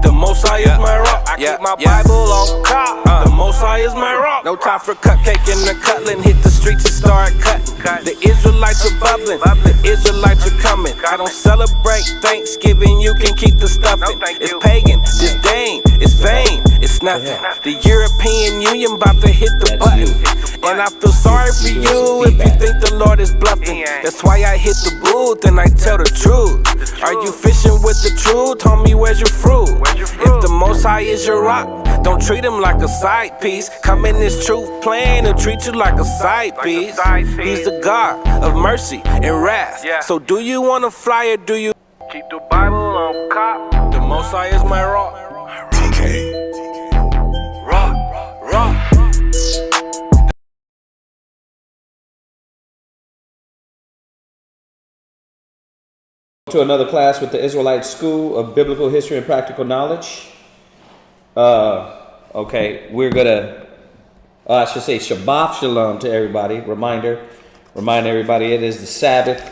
The Most High is my rock. I keep my Bible on top. The Most High is my rock. No time for cupcake and the cutlet. Hit the streets and start cutting. The Israelites are bubbling. The Israelites are coming. I don't celebrate Thanksgiving. You can keep the stuffing. It's pagan, disdain, it's vain, it's nothing. The European Union about to hit the button. And I feel sorry for you if you think the Lord is bluffing. That's why I hit the booth and I tell the truth. Are you fishing with the truth? Homie, where's your fruit? If the Most High is your rock, don't treat him like a side piece. Come in this truth plan and treat you like a side piece. He's the God of mercy and wrath. So do you want to fly or do you keep the Bible on cop? The Most High is my rock. TK. Rock. To another class with the Israelite School of Biblical History and Practical Knowledge. Okay, we're gonna, I should say Shabbat Shalom to everybody. Remind everybody it is the Sabbath.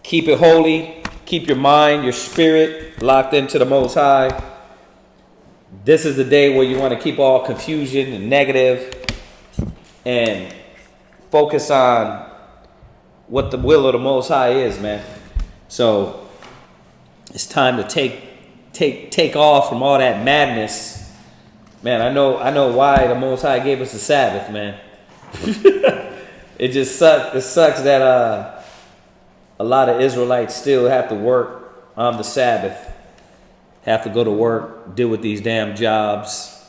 Keep it holy. Keep your mind, your spirit locked into the Most High. This is the day where you want to keep all confusion and negative and focus on what the will of the Most High is, man. So it's time to take off from all that madness, man. I know why the Most High gave us the Sabbath, man. It just sucks. It sucks that a lot of Israelites still have to work on the Sabbath, have to go to work, deal with these damn jobs,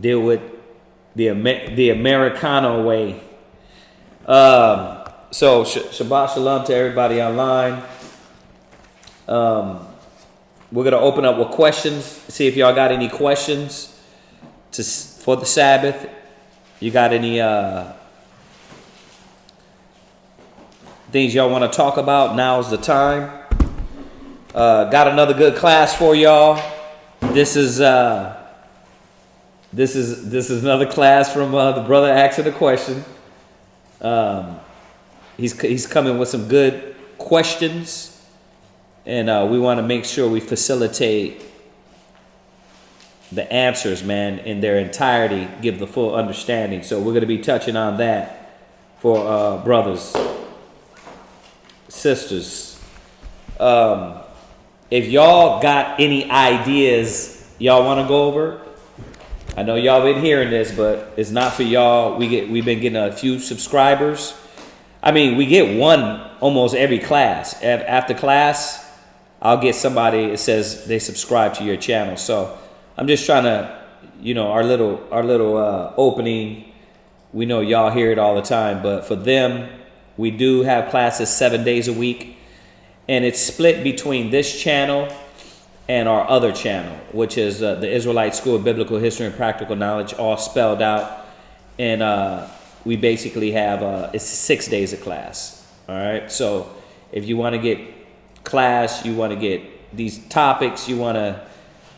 deal with the Americano way. So Shabbat Shalom to everybody online. We're going to open up with questions. See if y'all got any questions for the Sabbath. You got any things y'all want to talk about? Now's the time. Got another good class for y'all. This is another class from the brother asking a question. He's coming with some good questions, and we want to make sure we facilitate the answers, man, in their entirety, give the full understanding. So we're going to be touching on that for brothers, sisters. If y'all got any ideas y'all want to go over, I know y'all been hearing this, but it's not for y'all. We've been getting a few subscribers. I mean, we get one almost every class. After class, I'll get somebody that says they subscribe to your channel. So I'm just trying to, our little opening. We know y'all hear it all the time, but for them, we do have classes 7 days a week, and it's split between this channel and our other channel, which is the Israelite School of Biblical History and Practical Knowledge, all spelled out. And we basically have it's 6 days of class. All right. So if you want to get class, you want to get these topics, you want to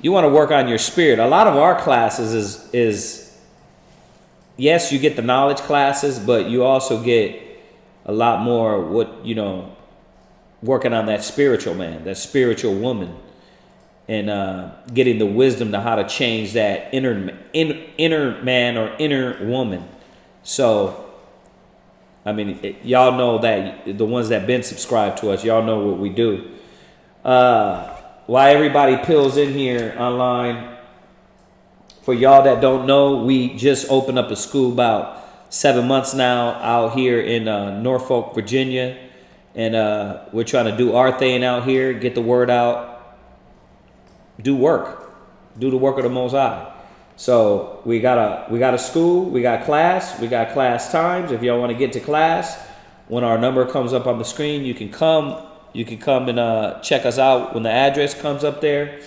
work on your spirit. A lot of our classes is yes, you get the knowledge classes, but you also get a lot more working on that spiritual man, that spiritual woman, and getting the wisdom to how to change that inner man or inner woman. So, I mean, y'all know that the ones that been subscribed to us, y'all know what we do. Why everybody pills in here online, for y'all that don't know, we just opened up a school about 7 months now out here in Norfolk, Virginia. And we're trying to do our thing out here, get the word out, do the work of the Most High. So we got a school, we got class times. If y'all want to get to class, when our number comes up on the screen, you can come and check us out when the address comes up there.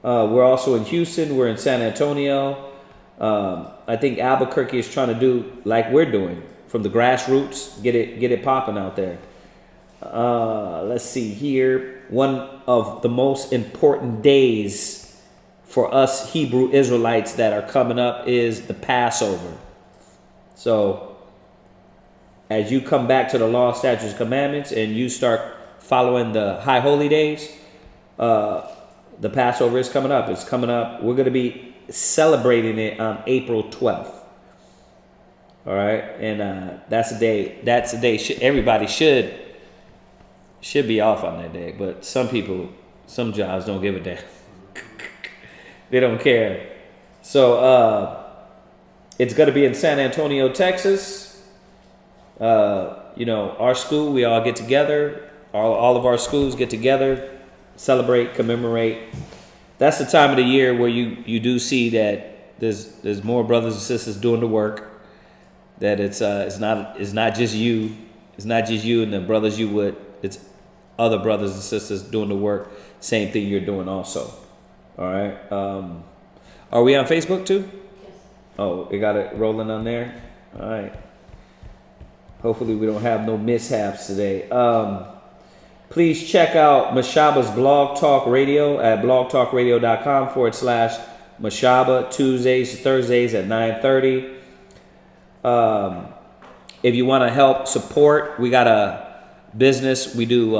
We're also in Houston, we're in San Antonio. I think Albuquerque is trying to do like we're doing, from the grassroots, get it popping out there. Let's see here. One of the most important days for us Hebrew Israelites that are coming up is the Passover. So as you come back to the law, statutes, commandments, and you start following the high holy days, the Passover is coming up. It's coming up. We're going to be celebrating it on April 12th. All right, and that's a day. That's a day. Everybody should be off on that day, but some people, some jobs don't give a damn. They don't care. So it's going to be in San Antonio, Texas. Our school, we all get together. All of our schools get together, celebrate, commemorate. That's the time of the year where you do see that there's more brothers and sisters doing the work. That it's not just you. It's not just you and the brothers you with. It's other brothers and sisters doing the work. Same thing you're doing also. All right. Are we on Facebook too? Yes. Oh, we got it rolling on there. All right. Hopefully we don't have no mishaps today. Please check out Mashaba's Blog Talk Radio at blogtalkradio.com/Mashaba, Tuesdays to Thursdays at 9:30. If you want to help support, we got a business. We do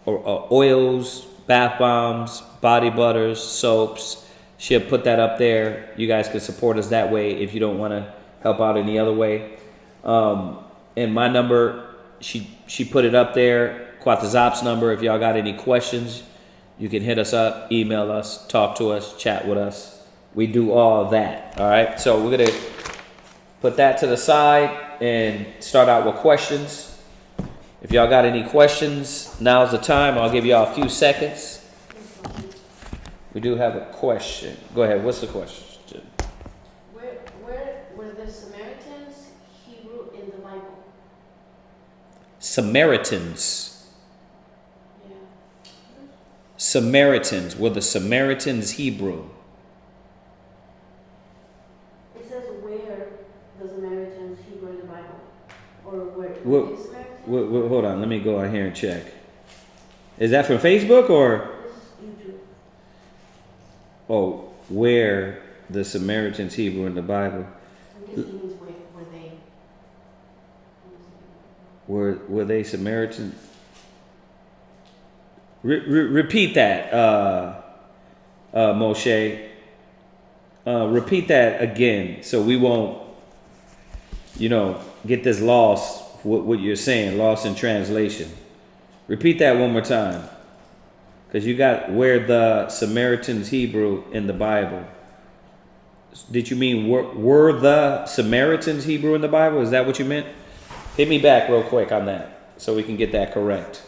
oils, bath bombs, body butters, soaps. She'll put that up there. You guys can support us that way if you don't want to help out any other way. And my number, she put it up there. Quatazop's number. If y'all got any questions, you can hit us up, email us, talk to us, chat with us. We do all that. All right. So we're gonna put that to the side and start out with questions. If y'all got any questions, now's the time. I'll give y'all a few seconds. We do have a question. Go ahead. What's the question? Where were the Samaritans Hebrew in the Bible? Samaritans. Yeah. Samaritans. Were the Samaritans Hebrew? It says where the Samaritans Hebrew in the Bible, or where What- the Samaritans. Hold on. Let me go out here and check. Is that from Facebook or? This is YouTube. Oh, where the Samaritans Hebrew in the Bible? I'm guessing it means were they. Were they Samaritans? Repeat that, Moshe. Repeat that again, so we won't, get this lost. What you're saying, lost in translation. Repeat that one more time, because you got where the Samaritans Hebrew in the Bible. Did you mean were the Samaritans Hebrew in the Bible? Is that what you meant? Hit me back real quick on that, so we can get that correct.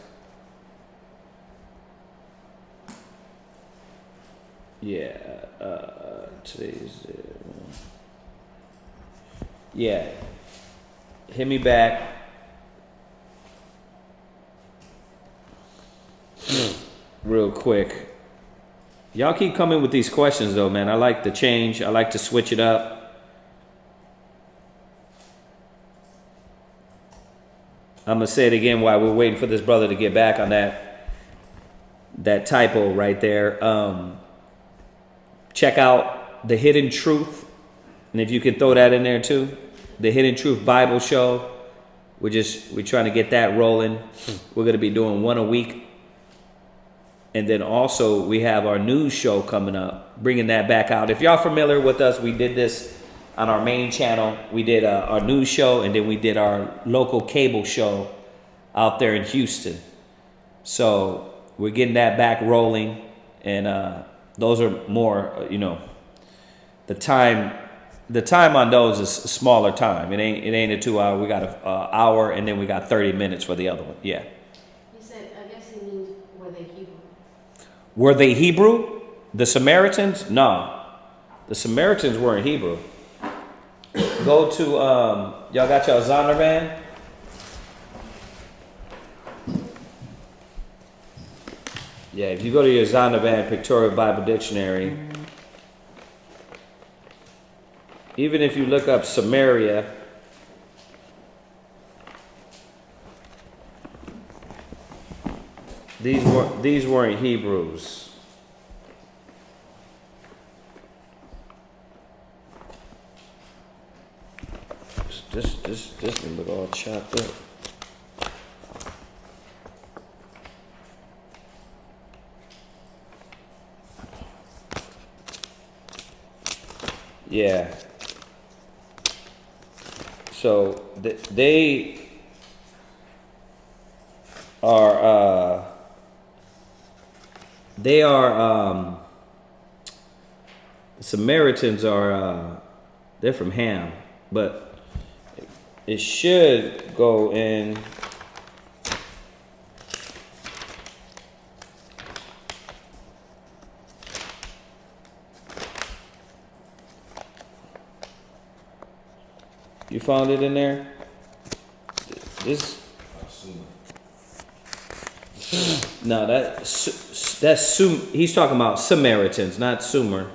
Yeah, today's. Yeah, hit me back. Real quick. Y'all keep coming with these questions though, man. I like the change. I like to switch it up. I'm gonna say it again while we're waiting for this brother to get back on that typo right there. Check out The Hidden Truth. And if you can throw that in there too. The Hidden Truth Bible Show. We're trying to get that rolling. We're gonna be doing one a week. And then also we have our news show coming up, bringing that back out. If y'all familiar with us, we did this on our main channel. We did our news show, and then we did our local cable show out there in Houston. So we're getting that back rolling, and those are more, the time on those is a smaller time. It ain't a 2 hour. We got an hour, and then we got 30 minutes for the other one. Yeah. He said, I guess it means were they Hebrew. Were they Hebrew? The Samaritans? No. The Samaritans weren't Hebrew. Go to, y'all got y'all Zondervan? Yeah, if you go to your Zondervan Pictorial Bible Dictionary, even if you look up Samaria, these weren't Hebrews. This one look all chopped up. Yeah. So they are Samaritans are they're from Ham, but it should go in. You found it in there? This. No, that's he's talking about Samaritans, not Sumer.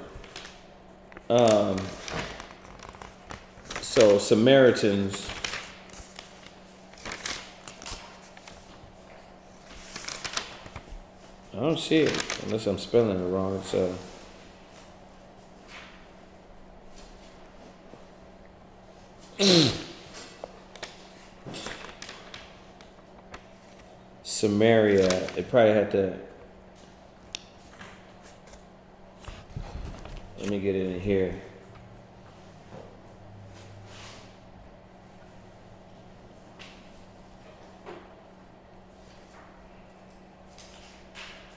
So Samaritans. I don't see it unless I'm spelling it wrong. It's Samaria. It probably had to. Let me get it in here.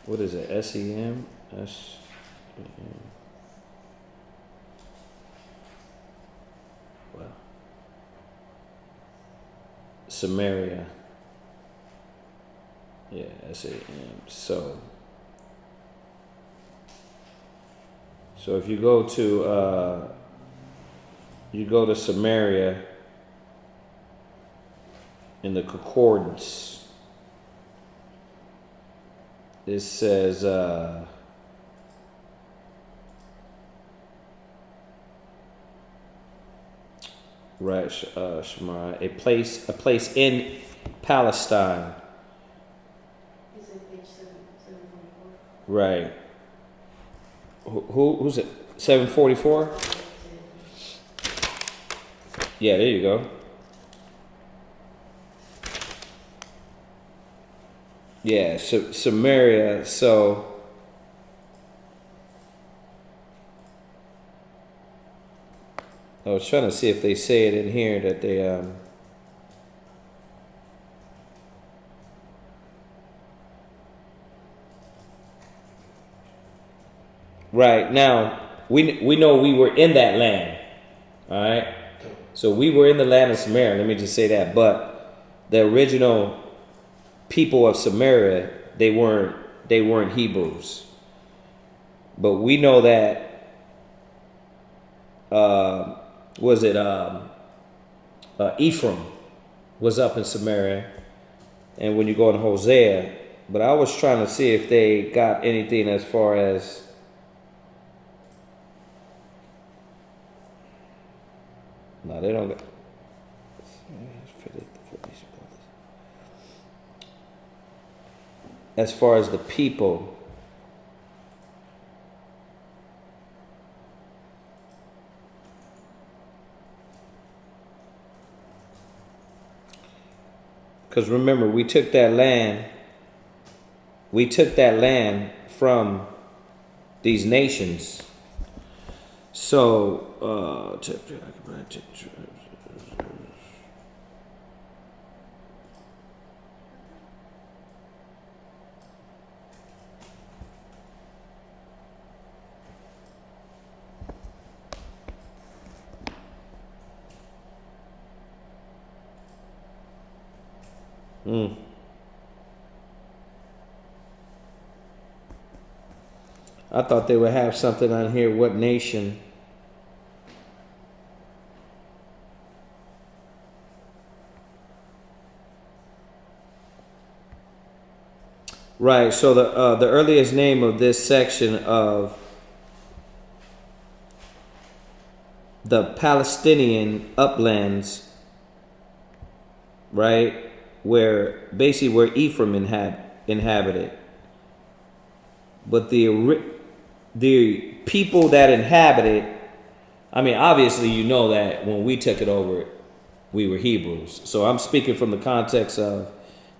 What is it? SEM? Well, Samaria. Yeah, SAM. So if you go to Samaria in the concordance, it says Shemar, a place in Palestine. Is it page 744? Right. Who's it? 744? Yeah, there you go. Yeah, Samaria. So I was trying to see if they say it in here that they right now we know we were in that land. All right. So we were in the land of Samaria. Let me just say that. But the original people of Samaria, they weren't Hebrews. But we know that Ephraim was up in Samaria, and when you go in Hosea. But I was trying to see if they got anything as far as no, they don't got. As far as the people, because remember, we took that land from these nations. So, I thought they would have something on here. What nation? Right. So the earliest name of this section of the Palestinian uplands, right, where Ephraim inhabited, but the people that inhabited, I mean, obviously you know that when we took it over, we were Hebrews. So I'm speaking from the context of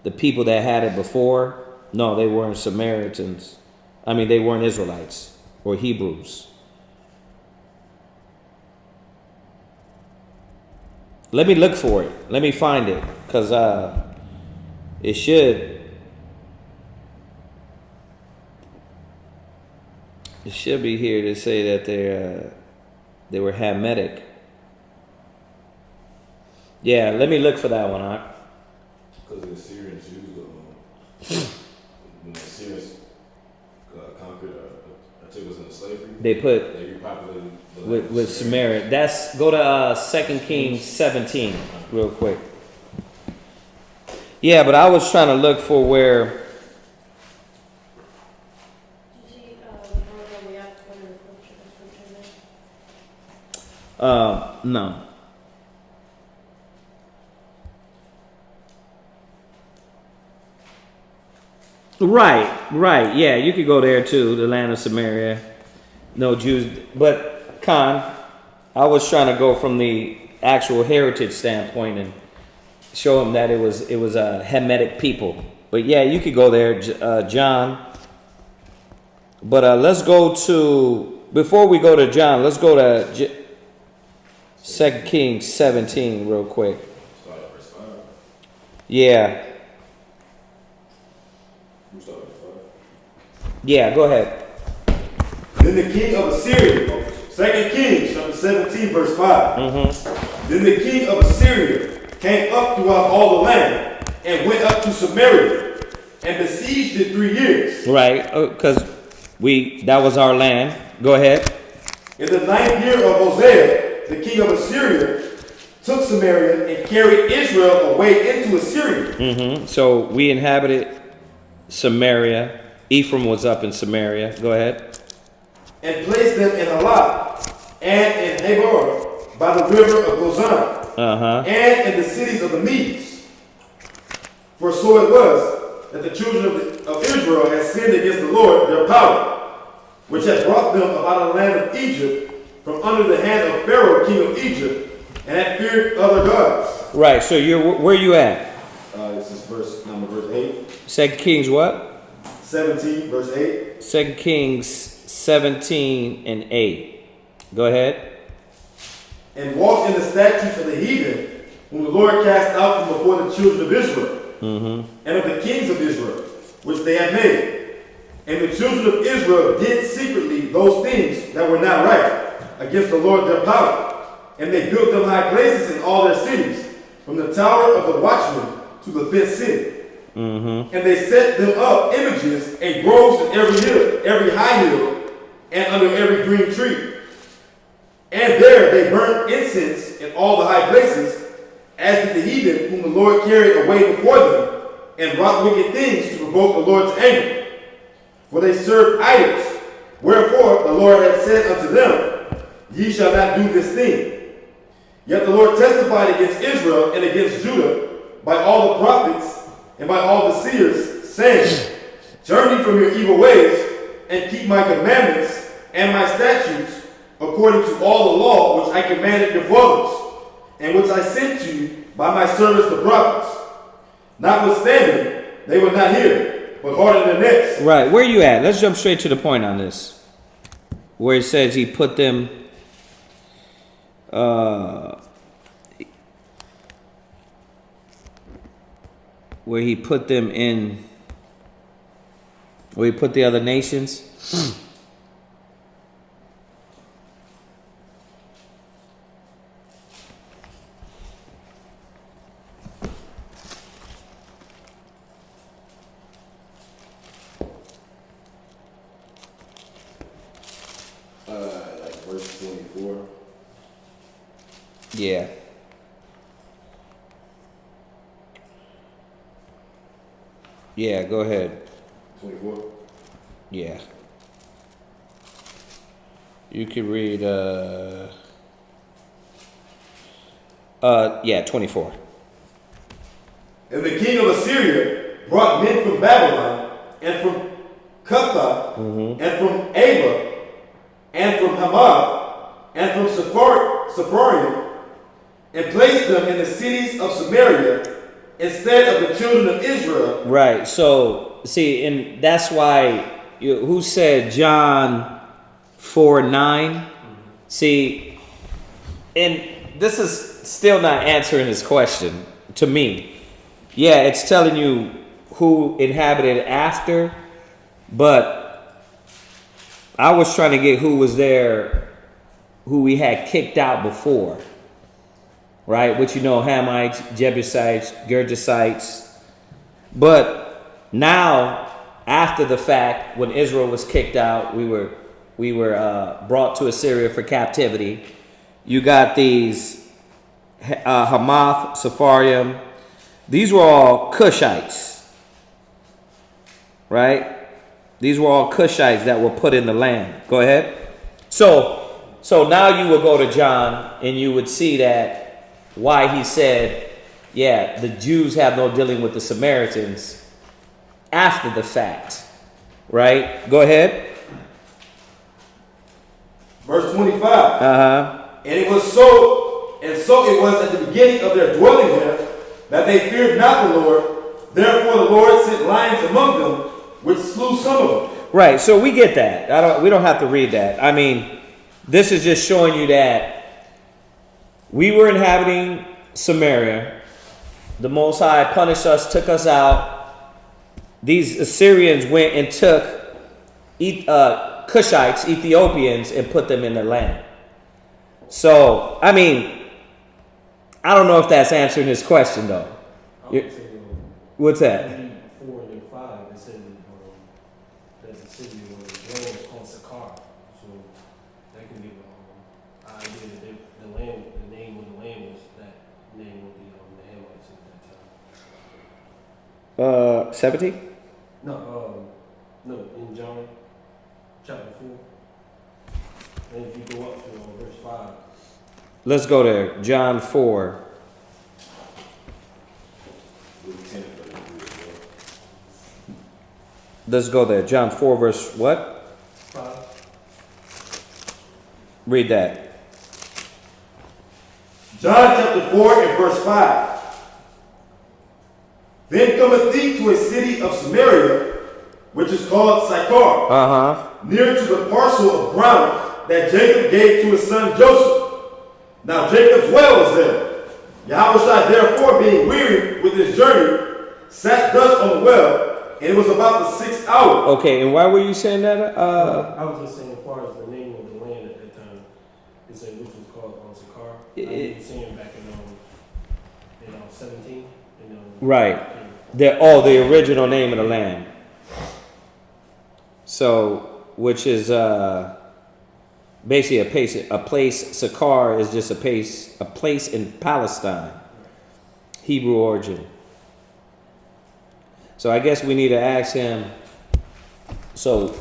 the people that had it before. No, they weren't Samaritans. I mean, they weren't Israelites or Hebrews. Let me look for it. Let me find it, because it should be here to say that they were Hamitic. Yeah, let me look for that one. Because the Assyrians used them when the Assyrians conquered or took us into slavery. They put They repopulated the with Samaria. That's go to 2 Kings 17 real quick. Yeah, but I was trying to look for where. Do you see where we have to put in the scripture there? No. Right. Yeah, you could go there too, the land of Samaria. No Jews, but Khan, I was trying to go from the actual heritage standpoint and show him that it was a Hamitic people. But yeah, you could go there, John. But let's go to, before we go to John, let's go to 2 Kings 17 real quick. Start at verse 5. Yeah. Who started at 5? Yeah, go ahead. Then the king of Assyria, 2 Kings chapter 17, verse 5. Then the king of Assyria came up throughout all the land and went up to Samaria and besieged it 3 years. Right, because that was our land. Go ahead. In the 9th year of Hosea, the king of Assyria took Samaria and carried Israel away into Assyria. So we inhabited Samaria. Ephraim was up in Samaria. Go ahead. And placed them in Halah and in Habor by the river of Gozan, and in the cities of the Medes. For so it was that the children of Israel had sinned against the Lord their power, which had brought them up out of the land of Egypt from under the hand of Pharaoh, king of Egypt, and had feared other gods. Right, so where you at? This is verse 8. 2 Kings what? 17, verse 8. 2 Kings 17 and 8. Go ahead. And walked in the statutes of the heathen, whom the Lord cast out from before the children of Israel, and of the kings of Israel, which they had made. And the children of Israel did secretly those things that were not right against the Lord their power. And they built them high places in all their cities, from the tower of the watchman to the fenced city. And they set them up images and groves in every hill, every high hill, and under every green tree. And there they burned incense in all the high places, as did the heathen whom the Lord carried away before them, and wrought wicked things to provoke the Lord's anger. For they served idols. Wherefore the Lord had said unto them, Ye shall not do this thing. Yet the Lord testified against Israel and against Judah by all the prophets and by all the seers, saying, Turn ye from your evil ways, and keep my commandments and my statutes, according to all the law which I commanded your fathers, and which I sent to you by my servants the prophets. Notwithstanding, they would not hear, but hardened their necks. Right, where you at? Let's jump straight to the point on this. Where it says he put them where he put the other nations. Like verse 24. Yeah. Yeah, go ahead. 24. Yeah. You could read 24. And the king of Assyria brought men from Babylon, and from Cutha, and from Ava, and from Hamath, and from Sepharvaim, and placed them in the cities of Samaria instead of the children of Israel. Right. So see, and that's why who said John 4:9? See, and this is still not answering his question to me. Yeah, it's telling you who inhabited after, but I was trying to get who was there, who we had kicked out before. Right? Which Hamites, Jebusites, Gergesites. But now, after the fact, when Israel was kicked out, we were brought to Assyria for captivity. You got these Hamath, Sephardim. These were all Cushites, right? These were all Cushites that were put in the land. Go ahead. So now you will go to John and you would see that why he said, yeah, the Jews have no dealing with the Samaritans after the fact, right? Go ahead. Verse 25. And it was so it was at the beginning of their dwelling there, that they feared not the Lord. Therefore the Lord sent lions among them, which slew some of them. Right, so we get that. We don't have to read that. I mean, this is just showing you that we were inhabiting Samaria. The Most High punished us, took us out. These Assyrians went and took Cushites, Ethiopians, and put them in their land. So, I mean, I don't know if that's answering his question, though. What's that? 4 and 5, it said that the city was called Sakar. So that can give an idea that the name of the land was that name of the Hamites at that time. 17? No, in John chapter 4. And if you go up to verse 5. Let's go there. John 4. Let's go there. John 4 verse what? 5. Read that. John chapter 4 and verse 5. Then cometh he to a city of Samaria, which is called Sychar, near to the parcel of ground that Jacob gave to his son Joseph. Now Jacob's well was there. Yahushua therefore, being weary with his journey, sat thus on the well, and it was about the 6th hour. Okay, and why were you saying that? I was just saying, as far as the name of the land at that time, it said which was called Sakar. I was saying back in 17. Right. The original name of the land. So, which is basically a place. Sakar is just a place in Palestine, Hebrew origin. So I guess we need to ask him. So,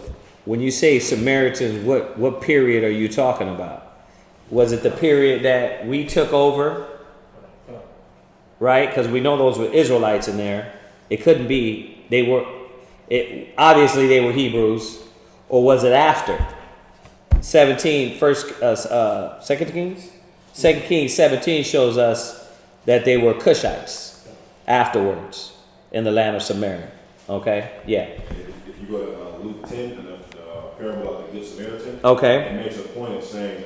when you say Samaritans, what period are you talking about? Was it the period that we took over? Right, because we know those were Israelites in there. It couldn't be. Obviously they were Hebrews, or was it after? 17, 2 Kings? 2 Kings 17 shows us that they were Cushites afterwards in the land of Samaria. Okay? Yeah. If you go to Luke 10, and the parable of the Good Samaritan, okay, it makes a point of saying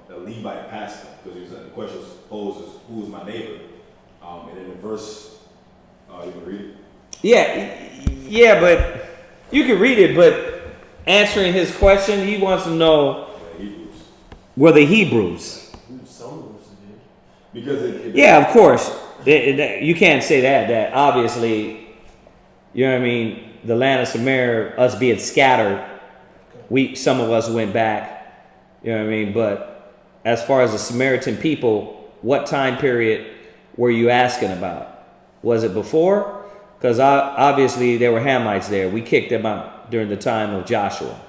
a Levite passed him, because the question was posed is, who is my neighbor? And in the verse, you can read it? Yeah, but you can read it, but answering his question, he wants to know were the Hebrews. Some of us did. Because yeah, of course. You can't say that obviously, you know what I mean, the land of Samaria, us being scattered, some of us went back, you know what I mean, but as far as the Samaritan people, what time period were you asking about? Was it before? Because obviously there were Hamites there. We kicked them out during the time of Joshua.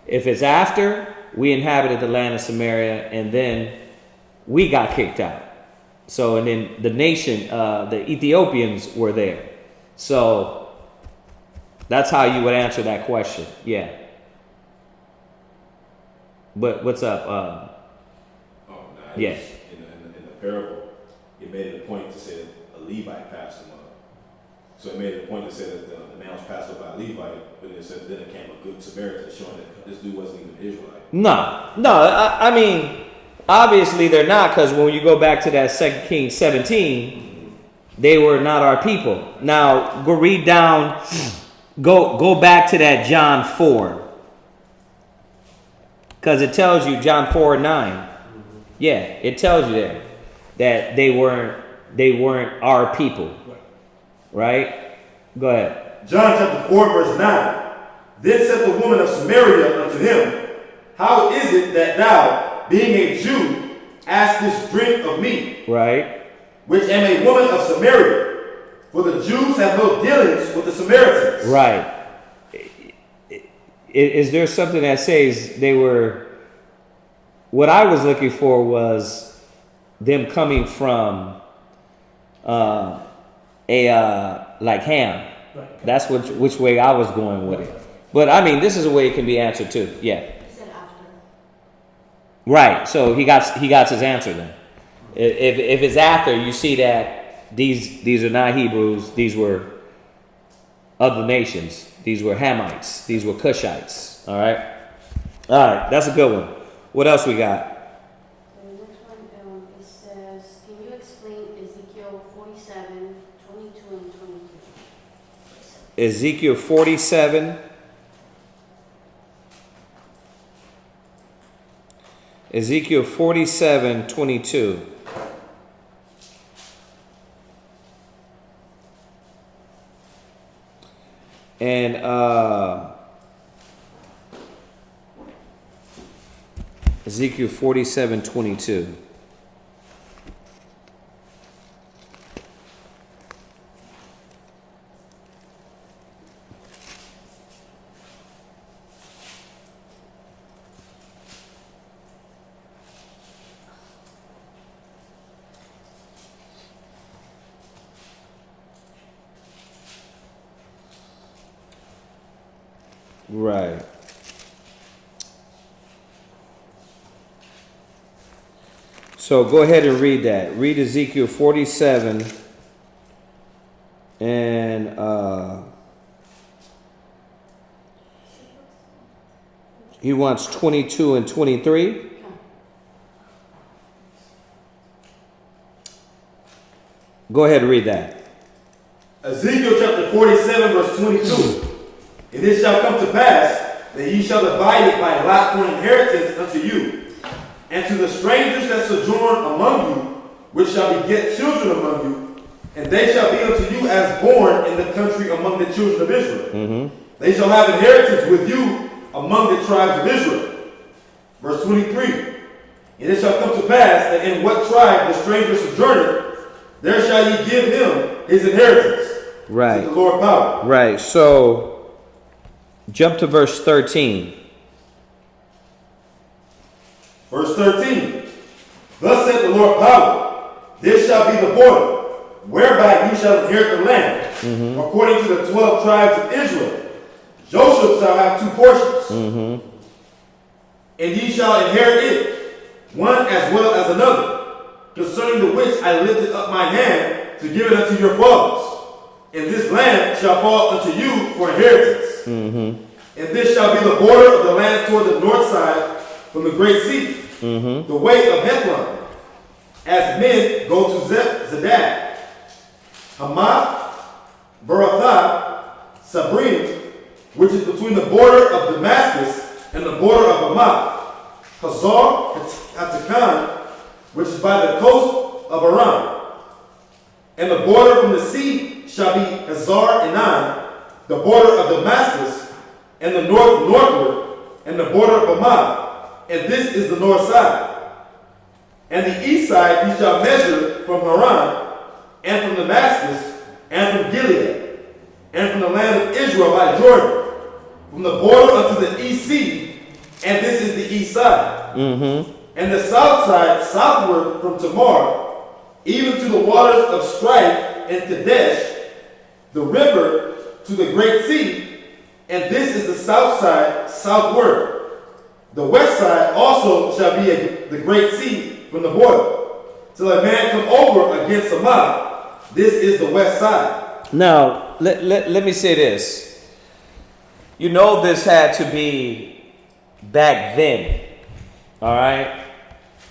If it's after, we inhabited the land of Samaria and then we got kicked out. So, and then the nation, the Ethiopians were there. So that's how you would answer that question. Yeah. But what's up? Yeah. In the parable, it made it a point to say that a Levite passed him up. So it made it a point to say that the man was passed up by a Levite, but it said then it came a good Samaritan, showing that this dude wasn't even an Israelite. No. I mean, obviously they're not, because when you go back to that 2 Kings 17, they were not our people. Now go read down, go back to that John 4. Because it tells you, John 4:9. Yeah, it tells you there that they weren't our people. Right? Go ahead. John chapter 4, verse 9. Then said the woman of Samaria unto him, How is it that thou, being a Jew, askest drink of me, Right. which am a woman of Samaria? For the Jews have no dealings with the Samaritans. Right. Is there something that says they were? What I was looking for was them coming from like Ham. That's which way I was going with it. But I mean, this is a way it can be answered too. Yeah. He said after. Right. So he got his answer then. If it's after, you see that these are not Hebrews. These were other nations. These were Hamites. These were Cushites. All right. All right. That's a good one. What else we got? The next one, it says, can you explain Ezekiel 47, 22 and 23? Ezekiel 47. Ezekiel 47, 22. And Ezekiel 47, 22. Right. So go ahead and read that. Read Ezekiel 47 and he wants 22 and 23. Go ahead and read that. Ezekiel chapter 47, verse 22. And it shall come to pass that ye shall divide it by lot for an inheritance unto you, and to the strangers that sojourn among you, which shall beget children among you, and they shall be unto you as born in the country among the children of Israel. They shall have inheritance with you among the tribes of Israel. Verse 23. And it shall come to pass that in what tribe the stranger sojourneth, there shall ye give him his inheritance. Right. Saith the Lord power. Right. So jump to verse 13. Verse 13. Thus saith the Lord power, this shall be the border, whereby ye shall inherit the land, according to the 12 tribes of Israel. Joseph shall have 2 portions, and ye shall inherit it, one as well as another, concerning the which I lifted up my hand to give it unto your fathers. And this land shall fall unto you for inheritance. And this shall be the border of the land toward the north side from the great sea, the way of Hethlon, as men go to Zedad, Hamath, Berothah, Sabrim, which is between the border of Damascus and the border of Hamath, Hazar Hatakan, which is by the coast of Aram. And the border from the sea shall be Hazar Enan, the border of Damascus, and the northward, and the border of Hamath. And this is the north side. And the east side ye shall measure from Haran, and from Damascus, and from Gilead, and from the land of Israel by Jordan, from the border unto the east sea, and this is the east side. And the south side southward from Tamar, even to the waters of Strife and Kadesh, the river to the great sea, and this is the south side southward. The west side also shall be the great sea from the border. till a man come over against Samaria. This is the west side. Now, let me say this. You know this had to be back then, all right?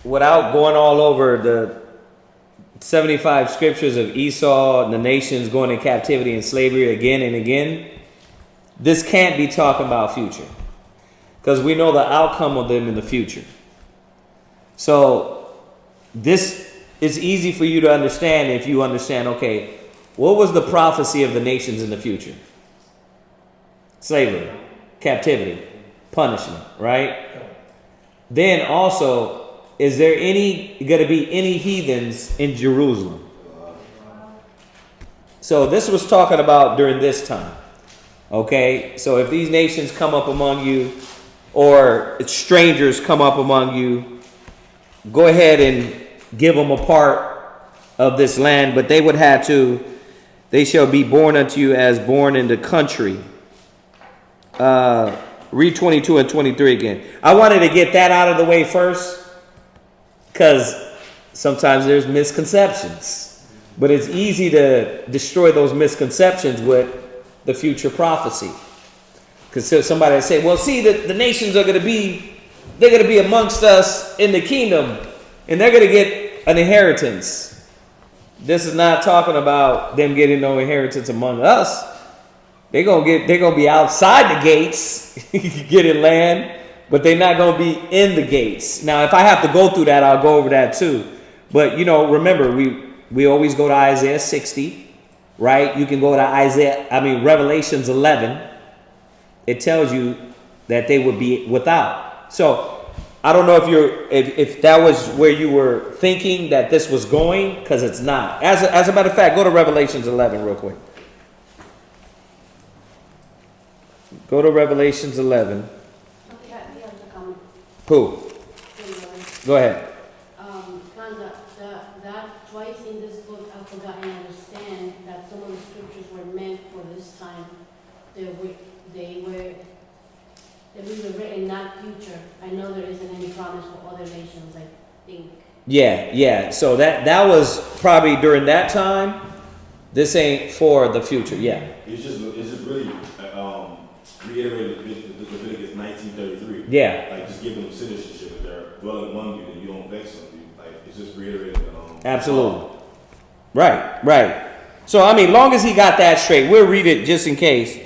Without going all over the 75 scriptures of Esau and the nations going in captivity and slavery again and again, this can't be talking about future. Because we know the outcome of them in the future. So this is easy for you to understand if you understand, okay, what was the prophecy of the nations in the future? Slavery, captivity, punishment, right? Then also, is there going to be any heathens in Jerusalem? So this was talking about during this time. Okay, so if these nations come up among you, or strangers come up among you, go ahead and give them a part of this land, but they would have to, they shall be born unto you as born in the country. Read 22 and 23 again. I wanted to get that out of the way first, because sometimes there's misconceptions, but it's easy to destroy those misconceptions with the future prophecy. Because somebody would say, well, see, the nations are going to be, they're going to be amongst us in the kingdom, and they're going to get an inheritance. This is not talking about them getting no inheritance among us. They're going to be outside the gates, getting land, but they're not going to be in the gates. Now, if I have to go through that, I'll go over that too. But, you know, remember, we always go to Isaiah 60, right? You can go to Revelations 11. It tells you that they would be without. So I don't know if that was where you were thinking that this was going, because it's not. As a matter of fact, go to Revelations 11 real quick. Go to Revelations 11. Okay, he has a comment. Who? Go ahead. That twice in this book, I forgot and understand that some of the scriptures were meant for this time. They were written, not future. I know there isn't any promise for other nations, I think. Yeah. So that was probably during that time. This ain't for the future. Yeah. It's just really reiterated Leviticus 19:33. Yeah. Like just giving them citizenship. If they're dwelling among you, then you don't vex them. Like it's just reiterated. Absolutely. Right. So I mean, long as he got that straight, we'll read it just in case.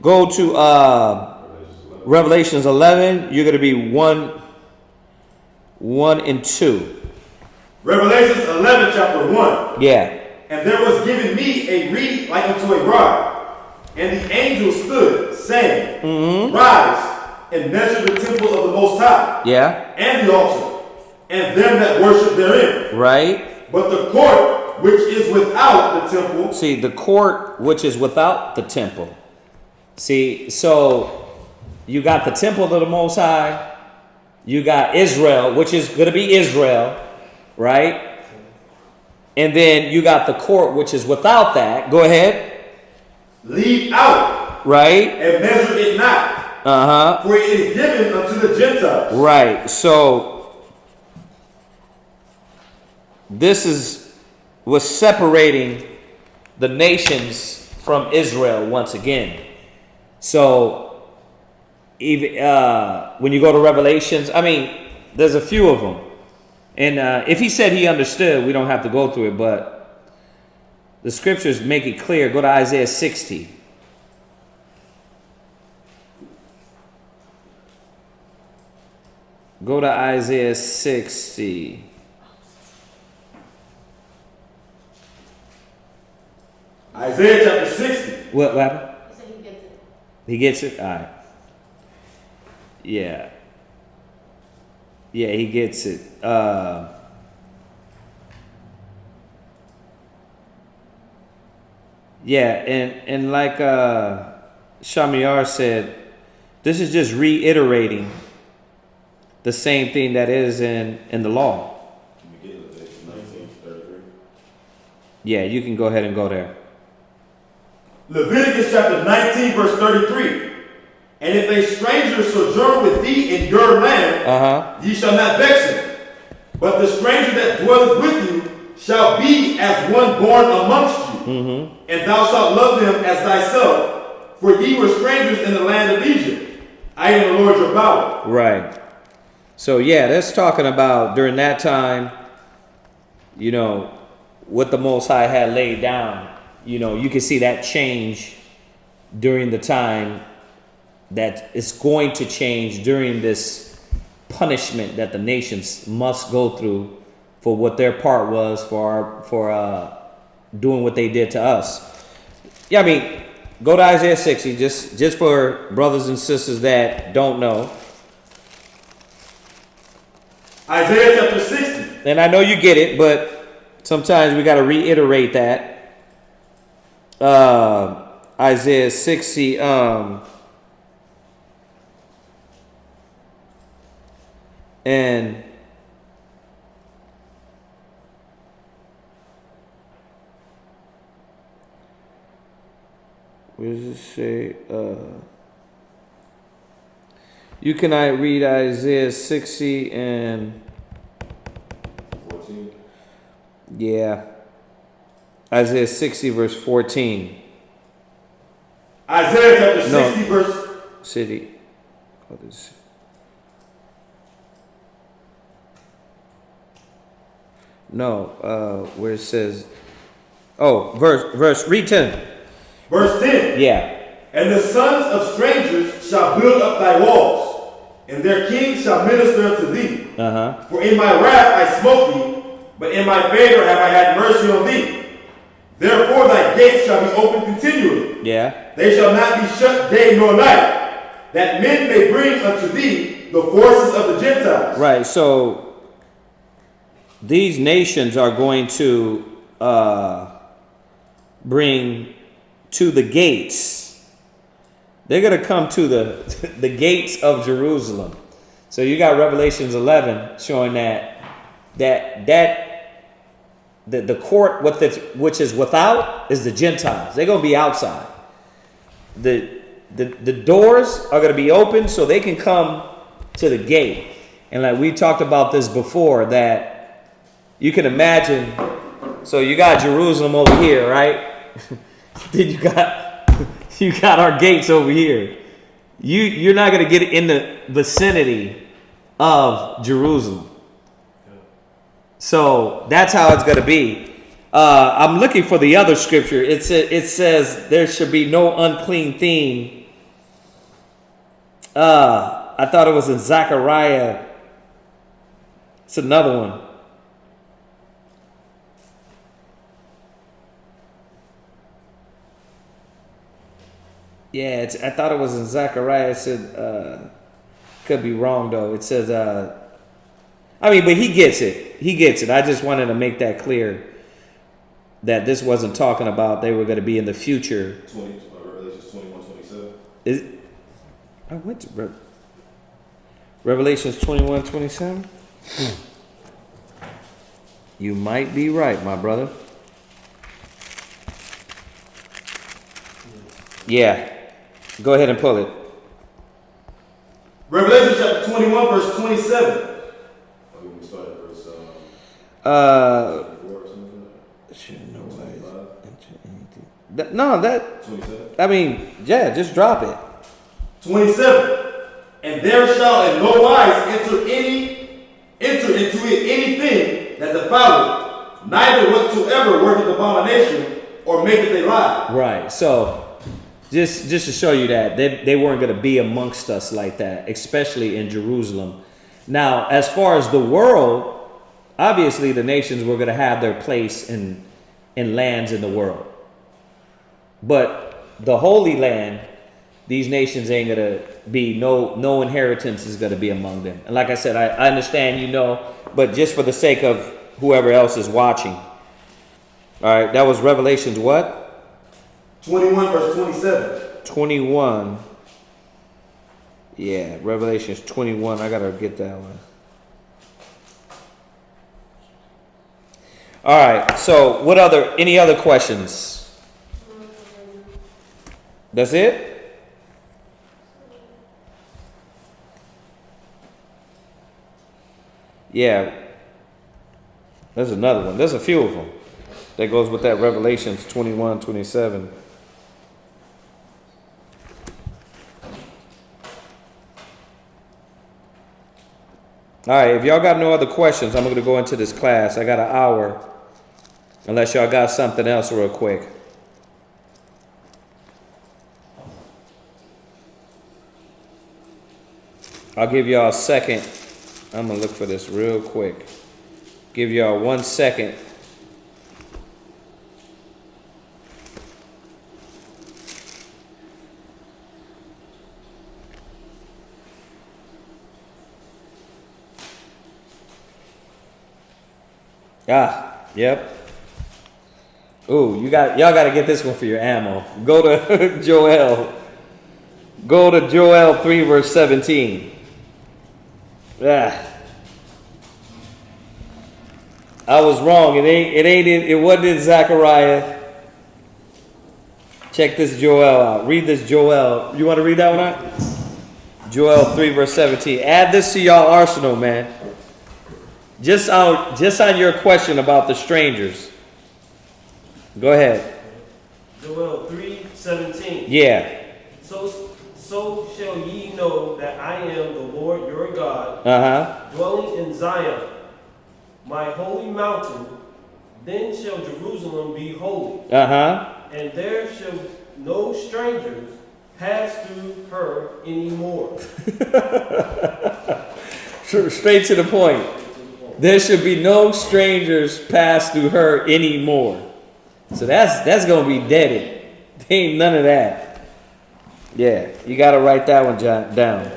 Go to Revelations 11. You're going to be 1 and 2. Revelations 11, chapter 1. Yeah. And there was given me a reed like unto a rod, and the angel stood, saying, Rise and measure the temple of the Most High, Yeah. and the altar, and them that worship therein. Right. But the court which is without the temple. See, the court which is without the temple. See, so you got the temple of the Most High. You got Israel, which is going to be Israel, right? And then you got the court, which is without that. Go ahead. Leave out. Right. And measure it not. For it is given unto the Gentiles. Right. So this was separating the nations from Israel once again. So even when you go to Revelations, I mean, there's a few of them. And if he said he understood, we don't have to go through it, but the scriptures make it clear. Go to Isaiah 60. Go to Isaiah 60. Isaiah chapter 60. What happened? He said he gets it. He gets it? All right. Yeah. Yeah, he gets it. Yeah, and like Shamiyar said, this is just reiterating the same thing that is in the law. Yeah, you can go ahead and go there. Leviticus chapter 19, verse 33. And if a stranger sojourn with thee in your land, ye shall not vex him. But the stranger that dwelleth with you shall be as one born amongst you, and thou shalt love them as thyself, for ye were strangers in the land of Egypt. I am the Lord your power. Right. So yeah, that's talking about during that time, you know, what the Most High had laid down. You know, you can see that change during the time that it's going to change during this punishment that the nations must go through for what their part was for doing what they did to us. Yeah, I mean, go to Isaiah 60, just for brothers and sisters that don't know. Isaiah chapter 60. And I know you get it, but sometimes we got to reiterate that. Isaiah 60, and where does it say? You can I read Isaiah 60 and 14. yeah, Isaiah 60 verse 14. Isaiah chapter No. 60 verse. City. What is? No, where it says, oh, read 10. Verse 10. Yeah. And the sons of strangers shall build up thy walls, and their kings shall minister unto thee. For in my wrath I smote thee, but in my favor have I had mercy on thee. Therefore thy gates shall be open continually. Yeah. They shall not be shut day nor night, that men may bring unto thee the forces of the Gentiles. Right. So these nations are going to bring to the gates. They're going to come to the gates of Jerusalem. So you got Revelations 11 showing that the court which is without is the Gentiles. They're going to be outside. The doors are going to be open so they can come to the gate. And like we talked about this before, that you can imagine. So you got Jerusalem over here, right? Then you got our gates over here. You're not going to get in the vicinity of Jerusalem. So that's how it's going to be. I'm looking for the other scripture. It says there should be no unclean thing. I thought it was in Zechariah. It's another one. Yeah, I thought it was in Zechariah. It said, could be wrong though. It says, but he gets it. He gets it. I just wanted to make that clear that this wasn't talking about they were going to be in the future. Revelations 21:27. I went to Revelations 21:27. You might be right, my brother. Yeah. Go ahead and pull it. Revelation chapter 21 verse 27. Oh, we start at verse 4 or something. No, that. 27. Just drop it. 27. And there shall in no wise enter into it anything that defileth, neither whatsoever worketh abomination or maketh a lie. Right. So just to show you that they weren't going to be amongst us like that, especially in Jerusalem. Now, as far as the world, obviously the nations were going to have their place in lands in the world. But the Holy Land, these nations ain't going to be, no inheritance is going to be among them. And like I said, I understand, but just for the sake of whoever else is watching. All right, that was Revelations what? 21 verse 27. 21. Yeah, Revelations 21. I got to get that one. All right, so any other questions? That's it? Yeah. There's another one. There's a few of them that goes with that Revelations 21, 27. All right, if y'all got no other questions, I'm going to go into this class. I got an hour, unless y'all got something else real quick. I'll give y'all a second. I'm going to look for this real quick. Give y'all 1 second. Yep. Ooh, y'all got to get this one for your ammo. Go to Joel. Go to Joel 3 verse 17. Yeah. I was wrong. It wasn't in Zechariah. Check this Joel out. Read this Joel. You want to read that one out? Joel 3 verse 17. Add this to y'all arsenal, man. Just on your question about the strangers. Go ahead. Joel 3:17. Yeah. So shall ye know that I am the Lord your God, dwelling in Zion, my holy mountain. Then shall Jerusalem be holy. And there shall no strangers pass through her anymore. Straight to the point. There should be no strangers pass through her anymore. So that's gonna be deaded. There ain't none of that. Yeah, you gotta write that one down.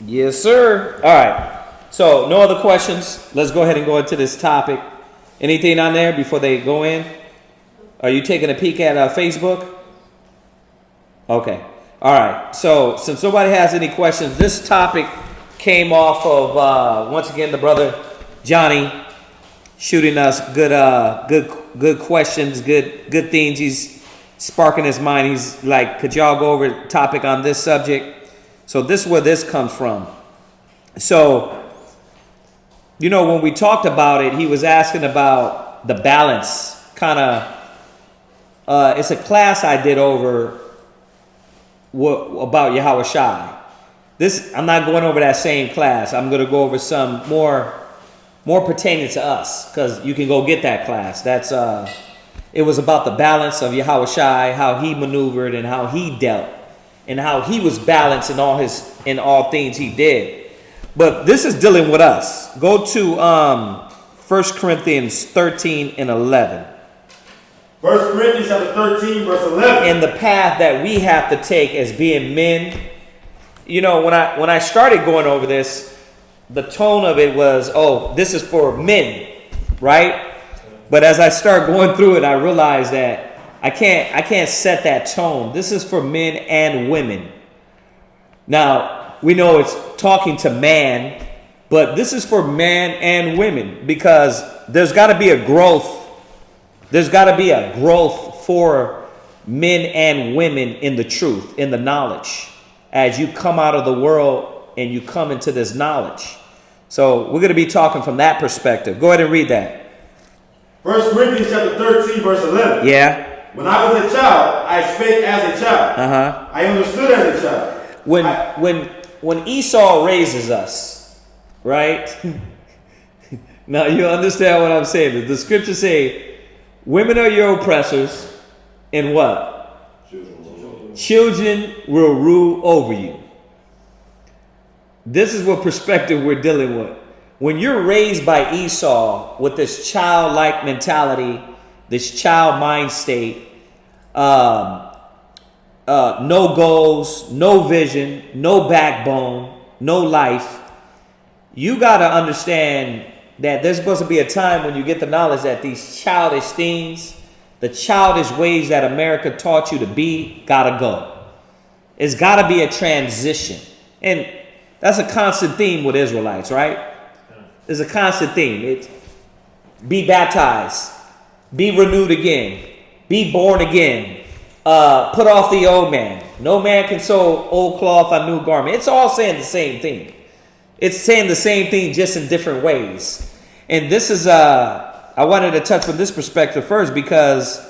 Yes, sir. All right. So no other questions. Let's go ahead and go into this topic. Anything on there before they go in? Are you taking a peek at Facebook? Okay. All right. So since nobody has any questions, this topic came off of once again the brother Johnny shooting us good questions, good things. He's sparking his mind. He's like, could y'all go over a topic on this subject? So this is where this comes from. So, you know, when we talked about it, he was asking about the balance. Kind of, it's a class I did over about Yahweh Shai. I'm not going over that same class. I'm going to go over some more pertaining to us, because you can go get that class. It was about the balance of Yahweh Shai, how he maneuvered and how he dealt, and how he was balanced in all things he did. But this is dealing with us. Go to 1 Corinthians 13 and 11. 1 Corinthians chapter 13, verse 11. And the path that we have to take as being men. You know, when I started going over this, the tone of it was, oh, this is for men, right? But as I start going through it, I realized that I can't set that tone. This is for men and women. Now, we know it's talking to man, but this is for man and women, because there's got to be a growth. There's got to be a growth for men and women in the truth, in the knowledge, as you come out of the world and you come into this knowledge. So we're going to be talking from that perspective. Go ahead and read that. 1 Corinthians chapter 13, verse 11. Yeah. When I was a child, I spake as a child. I understood as a child. When Esau raises us, right? Now you understand what I'm saying. The scriptures say, women are your oppressors, and what? Children will rule over you. This is what perspective we're dealing with. When you're raised by Esau with this childlike mentality, this child mind state, no goals, no vision, no backbone, no life, you got to understand that there's supposed to be a time when you get the knowledge that these childish things, the childish ways that America taught you to be, got to go. It's got to be a transition. And that's a constant theme with Israelites, right? It's a constant theme. It's be baptized, be renewed again, be born again, put off the old man. No man can sew old cloth on new garment. It's all saying the same thing. It's saying the same thing just in different ways. And this is, I wanted to touch from this perspective first because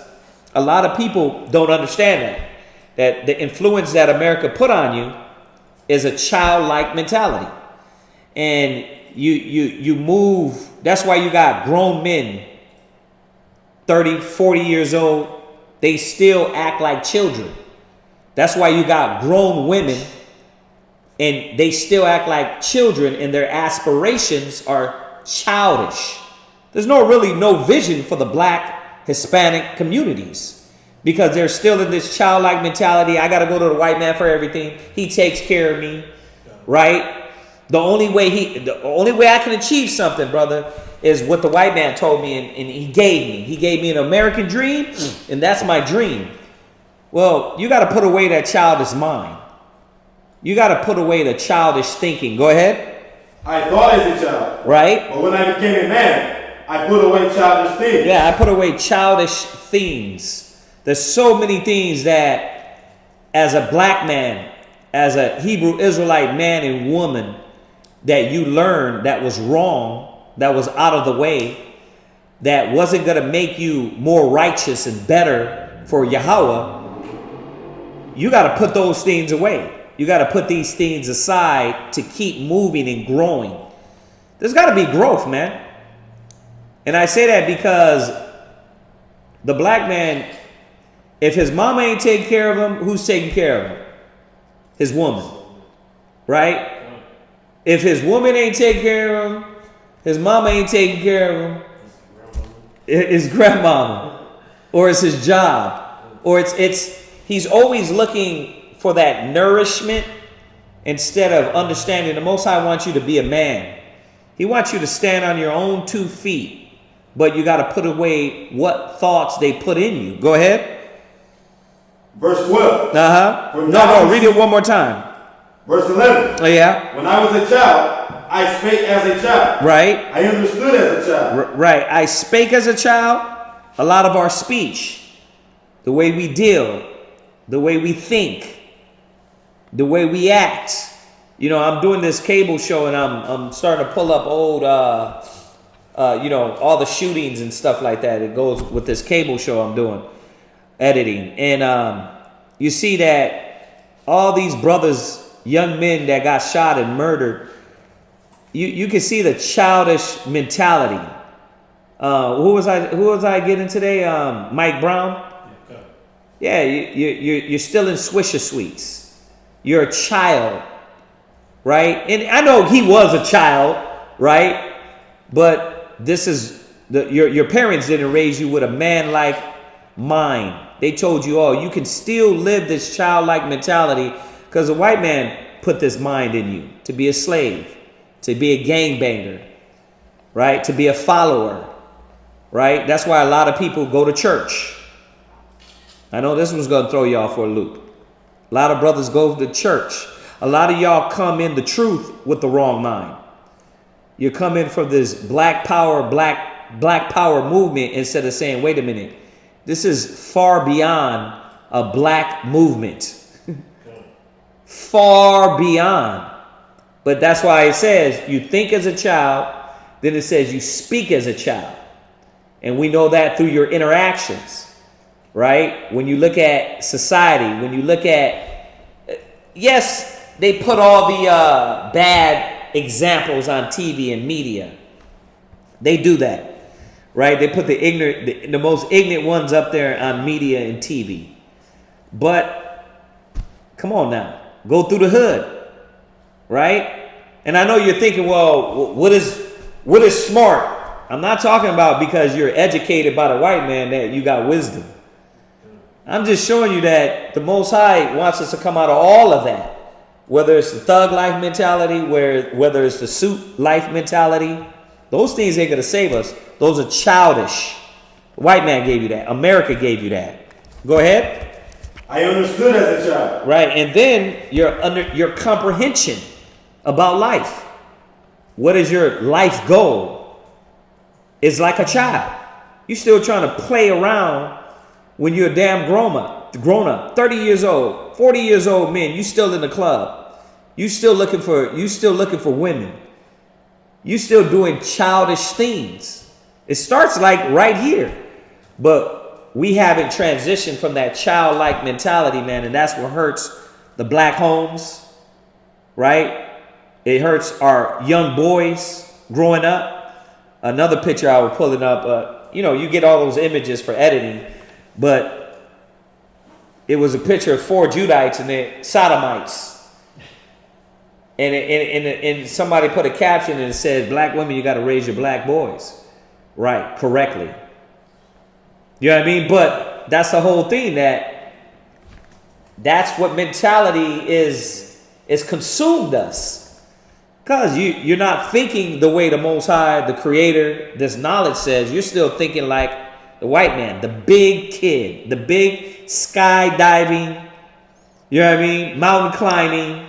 a lot of people don't understand that the influence that America put on you is a childlike mentality. And you move, that's why you got grown men, 30, 40 years old, they still act like children. That's why you got grown women and they still act like children and their aspirations are childish. There's no vision for the black Hispanic communities because they're still in this childlike mentality. I got to go to the white man for everything. He takes care of me, right? The only way I can achieve something, brother, is what the white man told me and he gave me. He gave me an American dream, and that's my dream. Well, you got to put away that childish mind. You got to put away the childish thinking. Go ahead. I thought as a child. Right. But when I became a man, I put away childish things. Yeah, I put away childish things. There's so many things that as a black man, as a Hebrew Israelite man and woman, that you learned that was wrong, that was out of the way, that wasn't going to make you more righteous and better for Yahweh. You got to put those things away. You got to put these things aside to keep moving and growing. There's got to be growth, man. And I say that because the black man, if his mama ain't taking care of him, who's taking care of him? His woman, right? If his woman ain't taking care of him, his mama ain't taking care of him, his grandmama, or it's his job, or he's always looking for that nourishment instead of understanding the Most High wants you to be a man. He wants you to stand on your own 2 feet, but you got to put away what thoughts they put in you. Go ahead. Verse 12. No, read it one more time. Verse 11. Oh, yeah. When I was a child, I spake as a child. Right. I understood as a child. Right. I spake as a child. A lot of our speech, the way we deal, the way we think, the way we act. You know, I'm doing this cable show and I'm starting to pull up old, all the shootings and stuff like that. It goes with this cable show I'm doing, editing. And you see that all these brothers, young men that got shot and murdered, you can see the childish mentality. Who was I getting today? Mike Brown. Yeah, you're still in Swisher Sweets. You're a child, right? And I know he was a child, right? But this is your parents didn't raise you with a man-like mind. They told you, you can still live this childlike mentality because the white man put this mind in you to be a slave, to be a gangbanger, right? To be a follower, right? That's why a lot of people go to church. I know this one's going to throw y'all for a loop. A lot of brothers go to church. A lot of y'all come in the truth with the wrong mind. You come in from this black power movement instead of saying, wait a minute, this is far beyond a black movement. Far beyond. But that's why it says you think as a child, then it says you speak as a child. And we know that through your interactions, right? When you look at society, when you look at, yes, they put all the bad examples on TV and media. They do that, right? They put the most ignorant ones up there on media and TV. But come on now, go through the hood, right? And I know you're thinking, well, what is smart? I'm not talking about because you're educated by the white man that you got wisdom. I'm just showing you that the Most High wants us to come out of all of that. Whether it's the thug life mentality, whether it's the suit life mentality, those things ain't going to save us. Those are childish. The white man gave you that. America gave you that. Go ahead. I understood as a child. Right. And then your comprehension about life. What is your life goal? It's like a child. You're still trying to play around when you're a damn grown up. grown up, 30 years old, 40 years old men, you still in the club. You still looking for women. You still doing childish things. It starts like right here. But we haven't transitioned from that childlike mentality, man, and that's what hurts the black homes, right? It hurts our young boys growing up. Another picture I was pulling up, you get all those images for editing, but it was a picture of 4 Judites and they're sodomites. And somebody put a caption and it said, black women, you got to raise your black boys. Right, correctly. You know what I mean? But that's the whole thing, that's what mentality is consumed us. Because you're not thinking the way the Most High, the Creator, this knowledge says. You're still thinking like the white man, the big kid, the big skydiving, you know what I mean? Mountain climbing.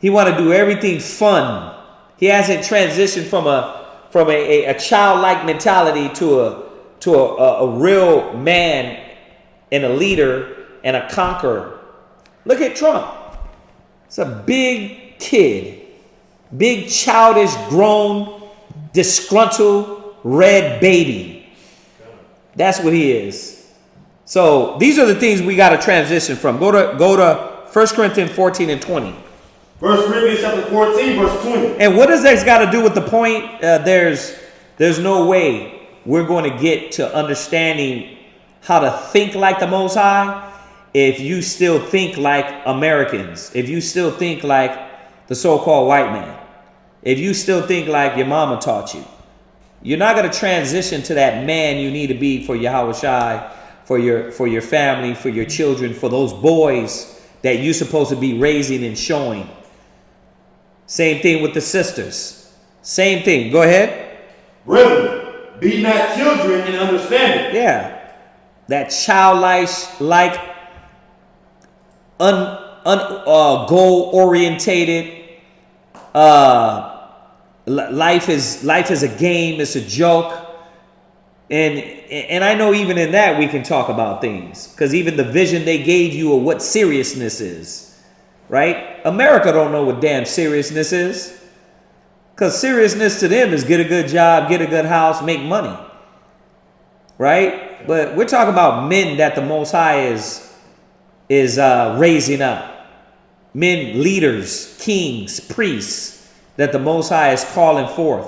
He want to do everything fun. He hasn't transitioned from a childlike mentality to a real man and a leader and a conqueror. Look at Trump. It's a big kid, big childish, grown, disgruntled, red baby. That's what he is. So these are the things we got to transition from. Go to 1 Corinthians 14 and 20. 1 Corinthians chapter 14, verse 20. And what does that got to do with the point? There's no way we're going to get to understanding how to think like the Most High if you still think like Americans, if you still think like the so-called white man, if you still think like your mama taught you. You're not going to transition to that man you need to be for Yahweh Shai, for your family, for your children, for those boys that you're supposed to be raising and showing. Same thing with the sisters. Same thing. Go ahead. Brethren, be not children in understanding. Yeah. That childlike, goal-orientated, life is a game, it's a joke. And I know even in that we can talk about things. Because even the vision they gave you of what seriousness is. Right? America don't know what damn seriousness is. Because seriousness to them is get a good job, get a good house, make money. Right? But we're talking about men that the Most High is raising up. Men, leaders, kings, priests that the Most High is calling forth.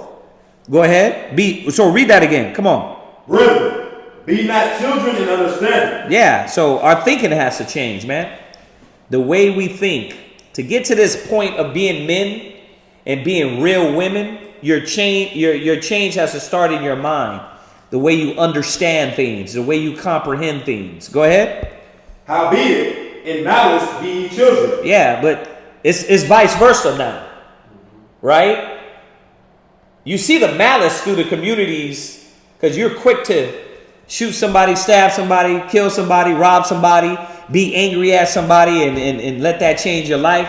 Go ahead. So read that again. Come on. Brethren, be not children in understanding. Yeah, so our thinking has to change, man. The way we think. To get to this point of being men and being real women, your change has to start in your mind. The way you understand things, the way you comprehend things. Go ahead. Howbeit, in malice be ye children. Yeah, but it's vice versa now. Right? You see the malice through the communities because you're quick to shoot somebody, stab somebody, kill somebody, rob somebody, be angry at somebody and let that change your life.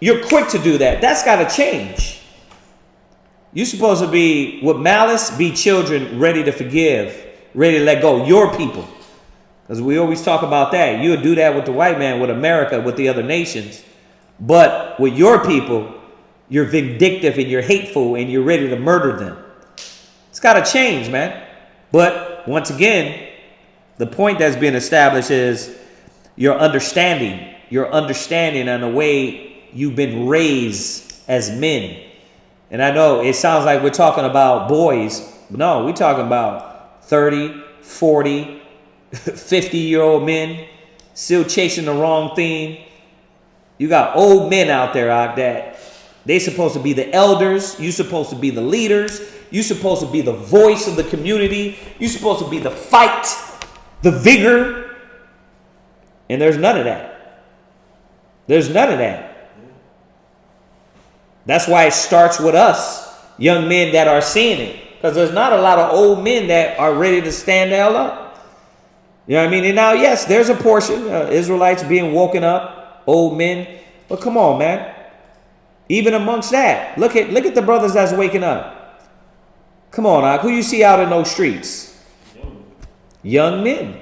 You're quick to do that. That's got to change. You're supposed to be, with malice, be children ready to forgive, ready to let go. Your people. Because we always talk about that. You'll do that with the white man, with America, with the other nations. But with your people, you're vindictive and you're hateful and you're ready to murder them. It's got to change, man. But once again, the point that's being established is your understanding and the way you've been raised as men. And I know it sounds like we're talking about boys. No, we're talking about 30, 40, 50-year-old men still chasing the wrong thing. You got old men out there that they supposed to be the elders. You supposed to be the leaders. You supposed to be the voice of the community. You supposed to be the fight, the vigor. And there's none of that. There's none of that. That's why it starts with us, young men that are seeing it. Because there's not a lot of old men that are ready to stand the hell up. You know what I mean? And now, yes, there's a portion, Israelites being woken up, old men. But come on, man. Even amongst that, look at the brothers that's waking up. Come on, who you see out in those streets? Young men.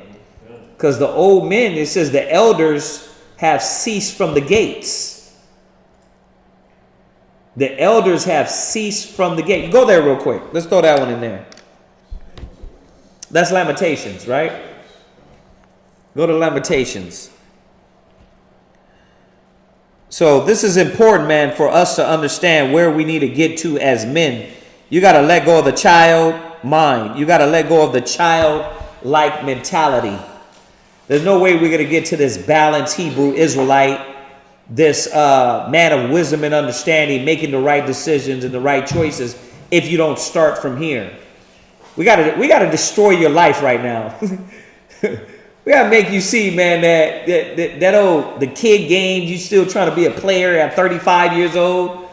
Because the old men, it says the elders have ceased from the gates. The elders have ceased from the gate. Go there real quick. Let's throw that one in there. That's Lamentations, right? Go to Lamentations. So this is important, man, for us to understand where we need to get to as men. You got to let go of the child mind. You got to let go of the childlike mentality. There's no way we're going to get to this balanced Hebrew Israelite, this man of wisdom and understanding, making the right decisions and the right choices if you don't start from here. We got to destroy your life right now. We got to make you see, man, that old, the kid games, you still trying to be a player at 35 years old.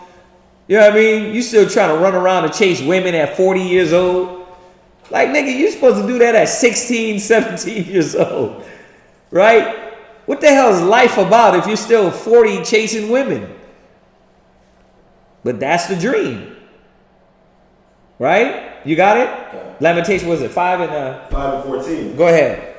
You know what I mean? You still trying to run around and chase women at 40 years old. Like, nigga, you supposed to do that at 16, 17 years old. Right? What the hell is life about if you're still 40 chasing women? But that's the dream. Right? You got it? Yeah. Lamentation, was it 5 and 5 and 14. Go ahead.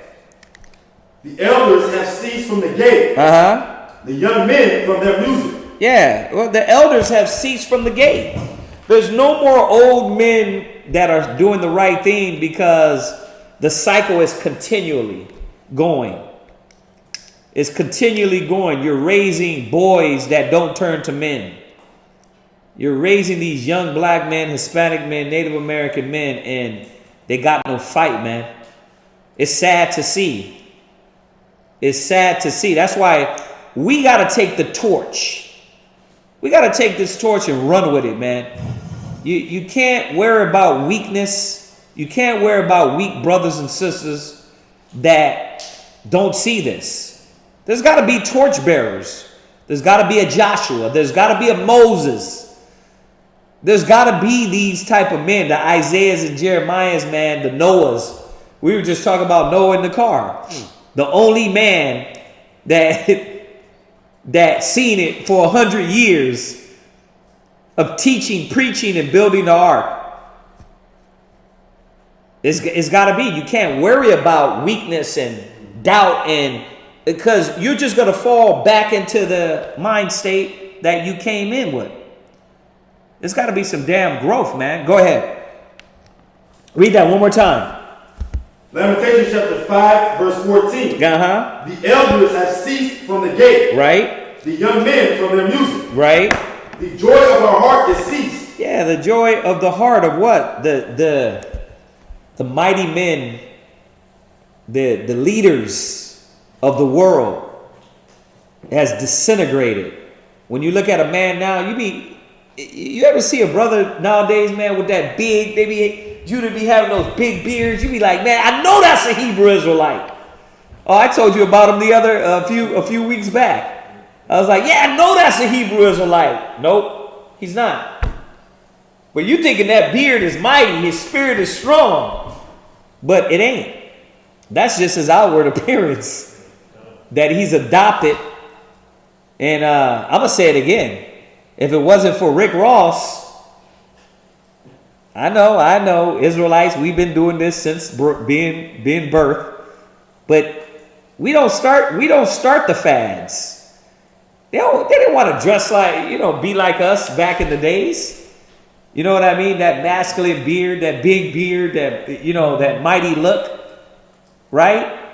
The elders have ceased from the gate. The young men from their music. Yeah. Well, the elders have ceased from the gate. There's no more old men that are doing the right thing because the cycle is continually going. It's continually going. You're raising boys that don't turn to men. You're raising these young black men, Hispanic men, Native American men, and they got no fight, man. It's sad to see. It's sad to see. That's why we got to take the torch. We got to take this torch and run with it, man. You can't worry about weakness. You can't worry about weak brothers and sisters that don't see this. There's got to be torch bearers. There's got to be a Joshua. There's got to be a Moses. There's got to be these type of men, the Isaiahs and Jeremiahs, man, the Noahs. We were just talking about Noah in the car. The only man that seen it for 100 years of teaching, preaching, and building the ark. It's got to be. You can't worry about weakness and doubt, and because you're just going to fall back into the mind state that you came in with. There's got to be some damn growth, man. Go ahead. Read that one more time. Lamentations chapter 5, verse 14. The elders have ceased from the gate. Right. The young men from their music. Right. The joy of our heart is ceased. Yeah, the joy of the heart of what? The mighty men, the leaders of the world has disintegrated. When you look at a man now, you ever see a brother nowadays, man, with that big, you to be having those big beards, you be like, man, I know that's a Hebrew Israelite. Oh, I told you about him a few weeks back. I was like, yeah, I know that's a Hebrew Israelite. Nope, he's not. But you thinking that beard is mighty, his spirit is strong. But it ain't. That's just his outward appearance. That he's adopted. And I'm going to say it again. If it wasn't for Rick Ross, I know, Israelites, we've been doing this since being birthed. But we don't start the fads. They didn't want to dress like, be like us back in the days. You know what I mean? That masculine beard, that big beard, that mighty look. Right?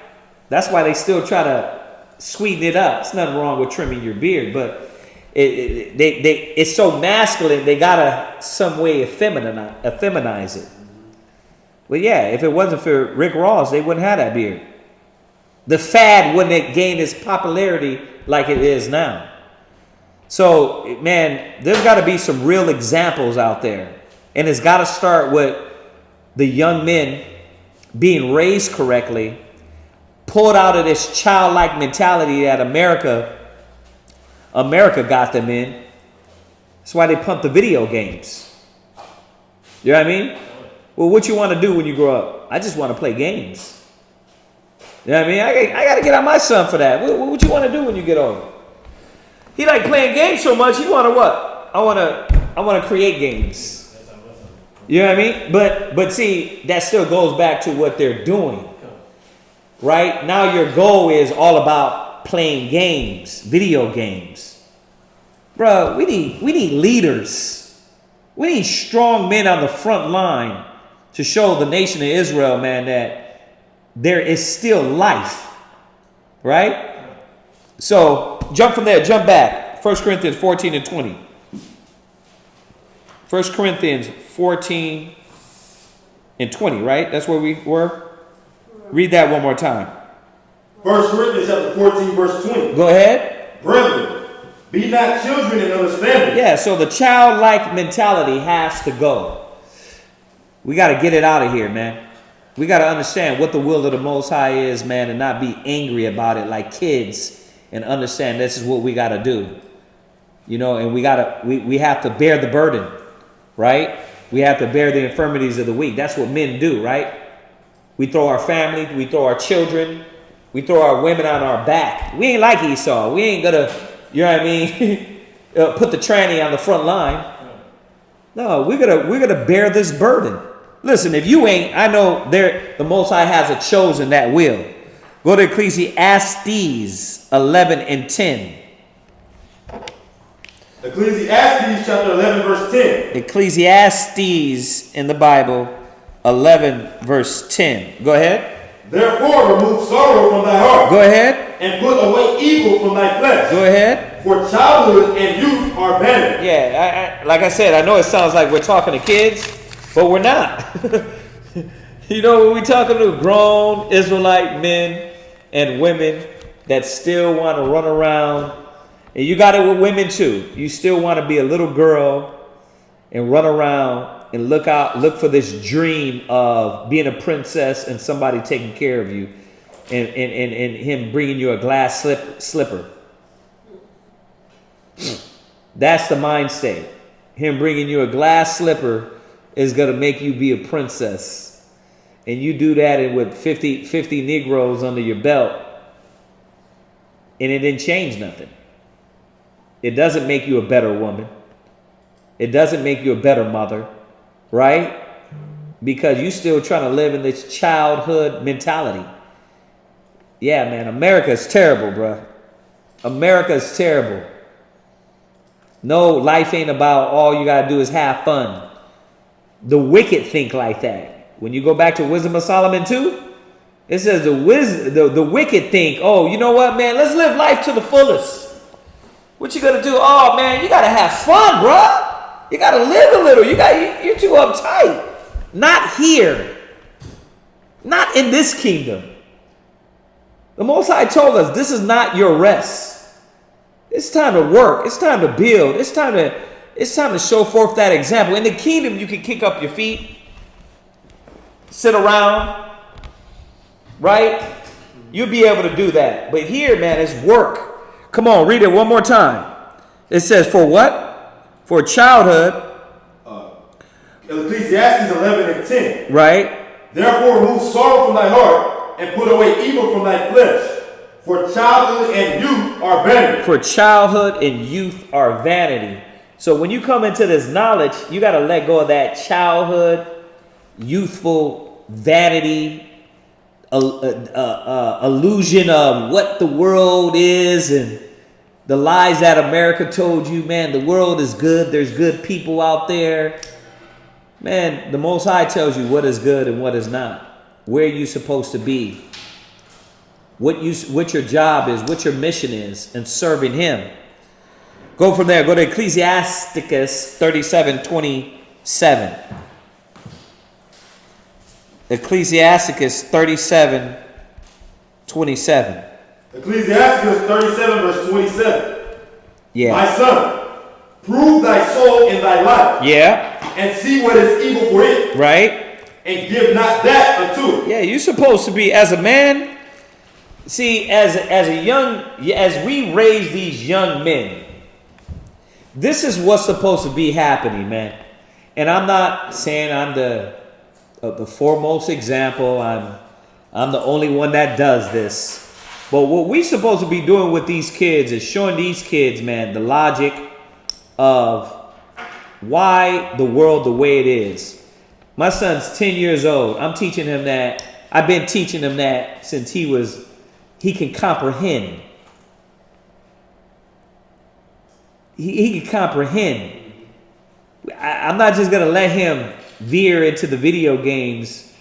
That's why they still try to sweeten it up. There's nothing wrong with trimming your beard, but it's so masculine, they gotta some way effeminize it. But yeah, if it wasn't for Rick Ross, they wouldn't have that beard. The fad wouldn't have gained its popularity like it is now. So, man, there's got to be some real examples out there. And it's got to start with the young men being raised correctly, pulled out of this childlike mentality that America got them in. That's why they pump the video games. You know what I mean? Well, what you want to do when you grow up? I just want to play games. You know what I mean? I got to get on my son for that. What you want to do when you get older? He like playing games so much, he want to what? I want to create games. You know what I mean? But see, that still goes back to what they're doing. right? Now your goal is all about playing games, video games. Bro, we need leaders. We need strong men on the front line to show the nation of Israel, man, that there is still life, right? So jump from there, jump back. 1 Corinthians 14 and 20. 1 Corinthians 14 and 20, right? That's where we were? Read that one more time. 1 Corinthians chapter 14, verse 20. Go ahead. Brethren, be not children in understanding. Yeah, so the childlike mentality has to go. We got to get it out of here, man. We got to understand what the will of the Most High is, man, and not be angry about it like kids, and understand this is what we got to do. You know, and we have to bear the burden, right? We have to bear the infirmities of the weak. That's what men do, right? We throw our family, we throw our children, we throw our women on our back. We ain't like Esau. We ain't gonna, you know what I mean, put the tranny on the front line. No, we're gonna bear this burden. Listen, if you ain't, I know the Most High hasn't chosen that will. Go to Ecclesiastes 11 and 10. Ecclesiastes chapter 11, verse 10. Ecclesiastes in the Bible 11 verse 10. Go ahead. Therefore remove sorrow from thy heart. Go ahead. And put away evil from thy flesh. Go ahead. For childhood and youth are vanity. Yeah, like I said, I know it sounds like we're talking to kids, but we're not. You know, when we're talking to grown Israelite men and women that still want to run around, and you got it with women too. You still want to be a little girl and run around and look for this dream of being a princess and somebody taking care of you, and him bringing you a glass slipper. That's the mind state. Him bringing you a glass slipper is going to make you be a princess. And you do that and with 50 Negroes under your belt, and it didn't change nothing. It doesn't make you a better woman. It doesn't make you a better mother, right? Because you still trying to live in this childhood mentality. Yeah, man, America is terrible, bro. America is terrible. No, life ain't about all you got to do is have fun. The wicked think like that. When you go back to Wisdom of Solomon 2, it says the wicked think, oh, you know what, man, let's live life to the fullest. What you gonna do? Oh, man, you gotta have fun, bro. You gotta live a little. You're too uptight. Not here. Not in this kingdom. The Most High told us this is not your rest. It's time to work. It's time to build. It's time to show forth that example. In the kingdom, you can kick up your feet, sit around, right? You'll be able to do that. But here, man, it's work. Come on, read it one more time. It says, for what? For childhood. Ecclesiastes 11 and 10. Right. Therefore remove sorrow from thy heart and put away evil from thy flesh. For childhood and youth are vanity. For childhood and youth are vanity. So when you come into this knowledge, you got to let go of that childhood, youthful vanity, illusion of what the world is and the lies that America told you. Man, the world is good. There's good people out there. Man, the Most High tells you what is good and what is not. Where you're supposed to be. What your job is, what your mission is, and serving Him. Go from there. Go to Ecclesiasticus 37:27. Ecclesiasticus 37:27. Ecclesiasticus 37 verse 27. Yeah. My son, prove thy soul in thy life. Yeah. And see what is evil for it. Right. And give not that unto it. Yeah, you're supposed to be, as a man. See, as we raise these young men, this is what's supposed to be happening, man. And I'm not saying I'm the foremost example. I'm the only one that does this. But what we're supposed to be doing with these kids is showing these kids, man, the logic of why the world the way it is. My son's 10 years old. I'm teaching him that I've been teaching him that since he can comprehend. He can comprehend. I'm not just going to let him veer into the video games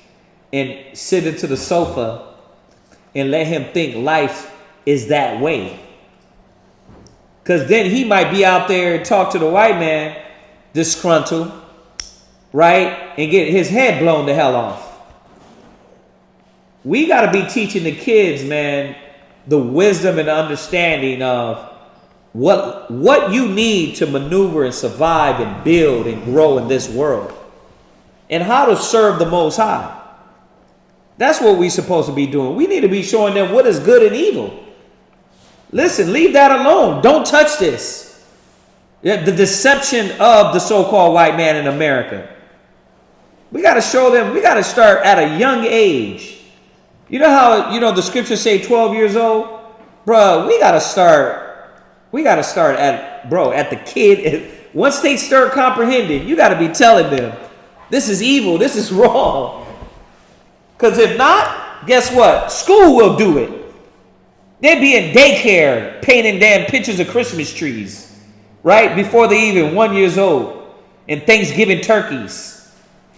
and sit into the sofa and let him think life is that way. Because then he might be out there and talk to the white man, disgruntled, right? And get his head blown the hell off. We got to be teaching the kids, man, the wisdom and understanding of what you need to maneuver and survive and build and grow in this world. And how to serve the Most High. That's what we're supposed to be doing. We need to be showing them what is good and evil. Listen, leave that alone. Don't touch this. The deception of the so-called white man in America. We got to show them. We got to start at a young age. You know how, the scriptures say 12 years old? Bruh, we got to start at the kid. Once they start comprehending, you got to be telling them, this is evil, this is wrong. Because if not, guess what? School will do it. They'd be in daycare painting damn pictures of Christmas trees, right? Before they even 1 year old. And Thanksgiving turkeys.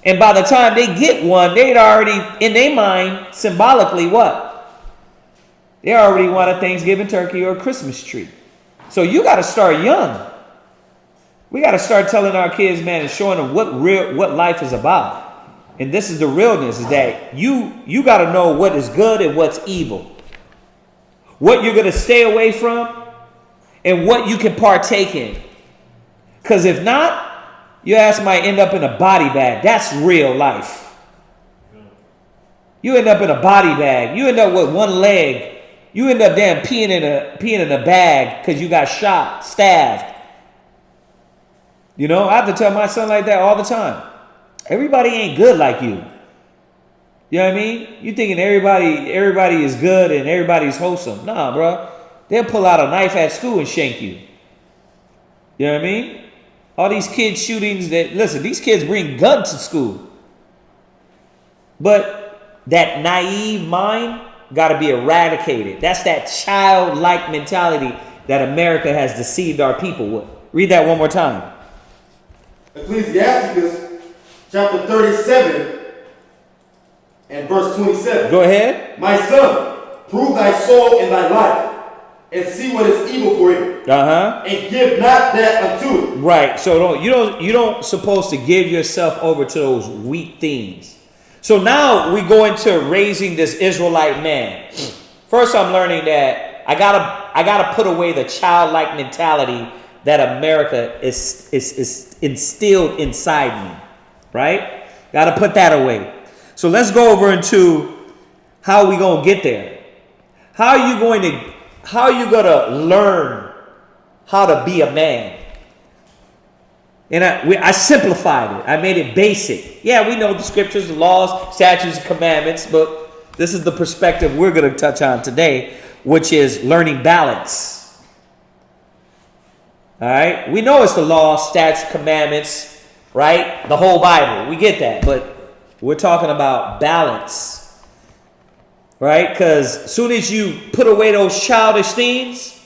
And by the time they get one, they'd already, in their mind, symbolically what? They already want a Thanksgiving turkey or a Christmas tree. So you got to start young. We got to start telling our kids, man, and showing them what life is about. And this is the realness, is that you got to know what is good and what's evil. What you're going to stay away from and what you can partake in. Because if not, your ass might end up in a body bag. That's real life. You end up in a body bag. You end up with one leg. You end up damn peeing in a bag because you got shot, stabbed. I have to tell my son like that all the time. Everybody ain't good like you. You know what I mean? You thinking everybody is good and everybody's wholesome. Nah, bro. They'll pull out a knife at school and shank you. You know what I mean? All these kids shootings these kids bring guns to school. But that naive mind got to be eradicated. That's that childlike mentality that America has deceived our people with. Read that one more time. Ecclesiasticus chapter 37 and verse 27. Go ahead. My son, prove thy soul in thy life, and see what is evil for it. And give not that unto it. Right. So you don't supposed to give yourself over to those weak things. So now we go into raising this Israelite man. First, I'm learning that I gotta put away the childlike mentality that America is instilled inside me, right? Got to put that away. So let's go over into how we gonna get there. How are you gonna learn how to be a man? And I simplified it. I made it basic. Yeah, we know the scriptures, the laws, statutes, and commandments, but this is the perspective we're going to touch on today, which is learning balance. All right? We know it's the law, statutes, commandments, right? The whole Bible. We get that, but we're talking about balance, right? Because as soon as you put away those childish things,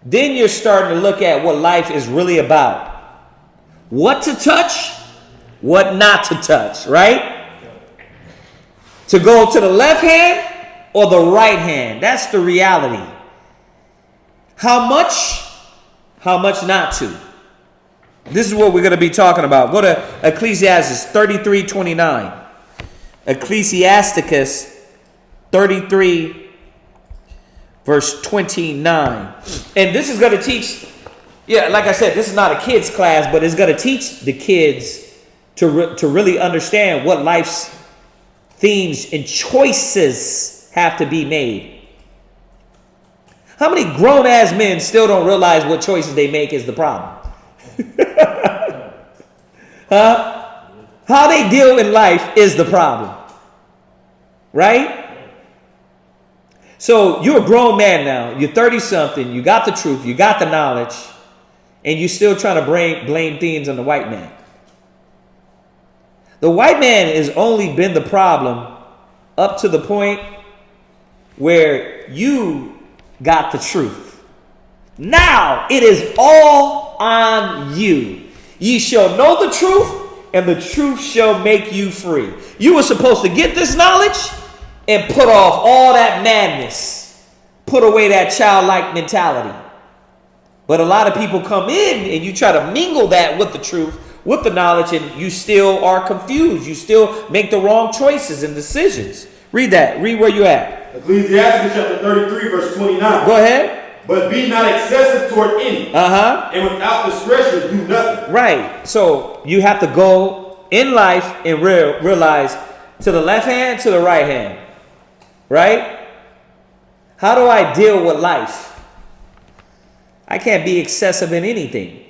then you're starting to look at what life is really about. What to touch, what not to touch, right? To go to the left hand or the right hand. That's the reality. How much not to. This is what we're going to be talking about. Go to Ecclesiastes 33:29. Ecclesiasticus 33 verse 29. And this is going to teach. Yeah, like I said, this is not a kids class, but it's going to teach the kids to really understand what life's themes and choices have to be made. How many grown-ass men still don't realize what choices they make is the problem? Huh? How they deal in life is the problem. Right? So you're a grown man now. You're 30-something. You got the truth. You got the knowledge. And you're still trying to blame things on the white man. The white man has only been the problem up to the point where you got the truth. Now it is all on you. Ye shall know the truth, and the truth shall make you free. You were supposed to get this knowledge and put off all that madness. Put away that childlike mentality. But a lot of people come in and you try to mingle that with the truth, with the knowledge, and you still are confused. You still make the wrong choices and decisions. Read that. Read where you at. Ecclesiastes chapter 33, verse 29. Go ahead. But be not excessive toward any. And without discretion, do nothing. Right. So you have to go in life and realize to the left hand, to the right hand. Right? How do I deal with life? I can't be excessive in anything.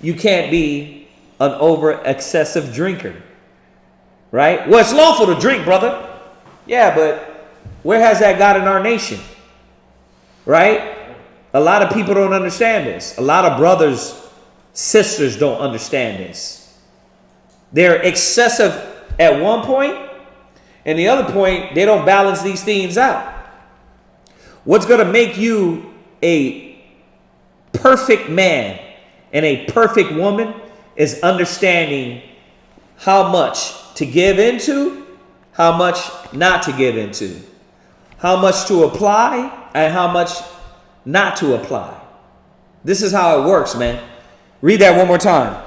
You can't be an over excessive drinker. Right? Well, it's lawful to drink, brother. Yeah, but where has that got in our nation? Right? A lot of people don't understand this. A lot of brothers, sisters don't understand this. They're excessive at one point, and the other point, they don't balance these things out. What's going to make you a perfect man and a perfect woman is understanding how much to give into, how much not to give into, how much to apply, and how much not to apply. This is how it works, man. Read that one more time.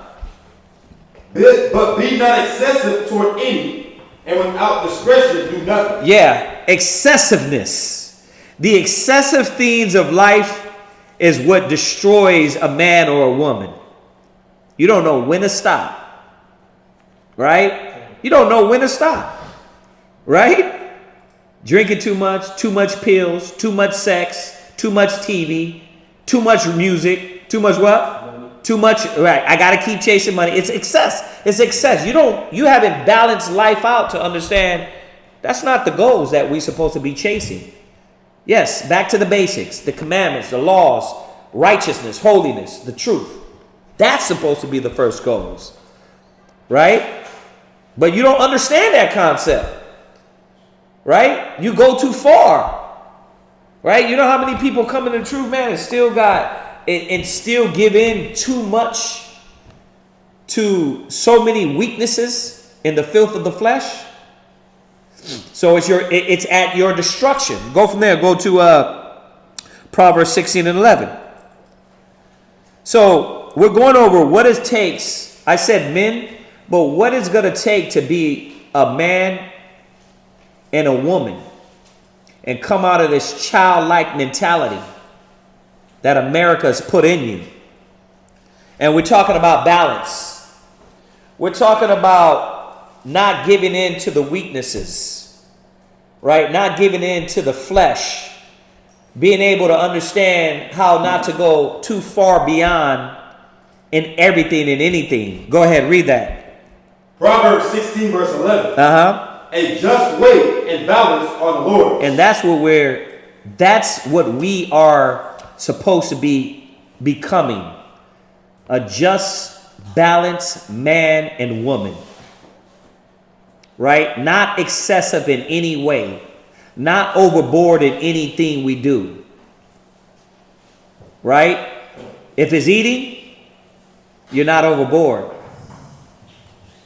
But be not excessive toward any, and without discretion do nothing. Yeah, excessiveness. The excessive things of life is what destroys a man or a woman. You don't know when to stop. Right? You don't know when to stop. Right? Drinking too much pills, too much sex, too much TV, too much music, too much what? Money. Too much, right. I got to keep chasing money. It's excess. It's excess. You haven't balanced life out to understand that's not the goals that we're supposed to be chasing. Yes, back to the basics, the commandments, the laws, righteousness, holiness, the truth. That's supposed to be the first goals. Right? But you don't understand that concept. Right? You go too far. Right? You know how many people come into the truth, man, and still still give in too much to so many weaknesses in the filth of the flesh? So it's at your destruction. Go from there. Go to Proverbs 16 and 11. So we're going over what it takes. I said men, but what it's going to take to be a man and a woman and come out of this childlike mentality that America has put in you. And we're talking about balance. We're talking about not giving in to the weaknesses, right? Not giving in to the flesh. Being able to understand how not to go too far beyond in everything and anything. Go ahead, read that. Proverbs 16 verse 11. A just weight and balance are the Lord. And that's what we are supposed to be becoming. A just, balanced man and woman. Right? Not excessive in any way. Not overboard in anything we do. Right? If it's eating, you're not overboard.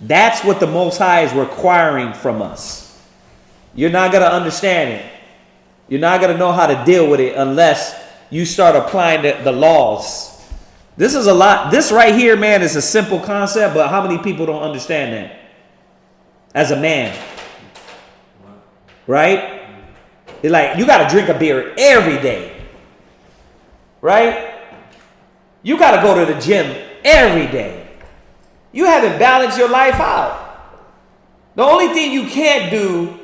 That's what the Most High is requiring from us. You're not going to understand it. You're not going to know how to deal with it unless you start applying the laws. This is a lot. This right here, man, is a simple concept, but how many people don't understand that? As a man. Right? They're like, you got to drink a beer every day. Right? You got to go to the gym every day. You haven't balanced your life out. The only thing you can't do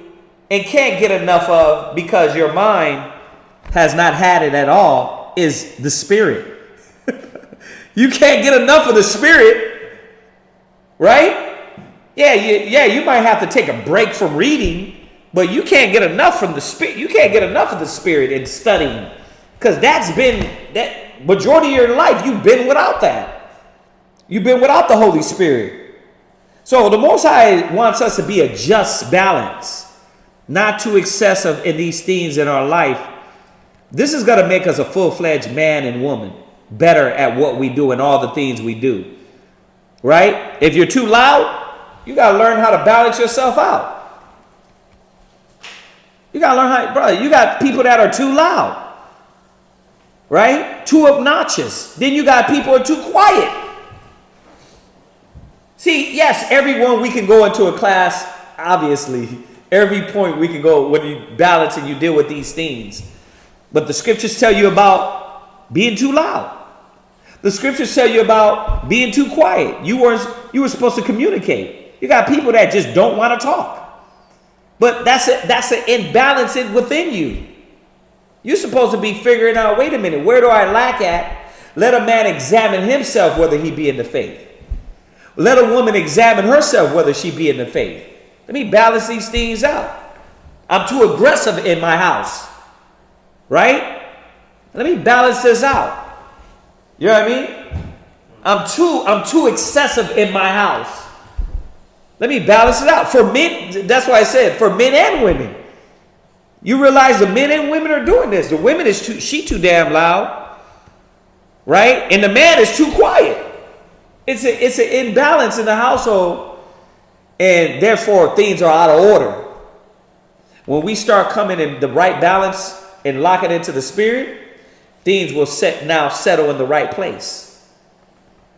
and can't get enough of because your mind has not had it at all is the spirit. You can't get enough of the spirit. Right? Yeah, you might have to take a break from reading, but you can't get enough from the spirit. You can't get enough of the spirit in studying. Because that majority of your life, you've been without that. You've been without the Holy Spirit. So the Most High wants us to be a just balance. not too excessive in these things in our life, this is going to make us a full-fledged man and woman, better at what we do and all the things we do. Right? If you're too loud, you got to learn how to balance yourself out. You got to learn how, brother, you got people that are too loud. Right? Too obnoxious. Then you got people who are too quiet. See, yes, everyone we can go into a class, obviously, every point we can go when you balance and you deal with these things. But the scriptures tell you about being too loud. The scriptures tell you about being too quiet. You were supposed to communicate. You got people that just don't want to talk. But that's an imbalance within you. You're supposed to be figuring out, wait a minute, where do I lack at? Let a man examine himself whether he be in the faith. Let a woman examine herself whether she be in the faith. Let me balance these things out. I'm too aggressive in my house. Right? Let me balance this out. You know what I mean? I'm too excessive in my house. Let me balance it out. For men, that's why I said for men and women. You realize the men and women are doing this. The women she too damn loud. Right? And the man is too quiet. It's an imbalance in the household. And therefore things are out of order. When we start coming in the right balance and lock it into the spirit, things will settle in the right place.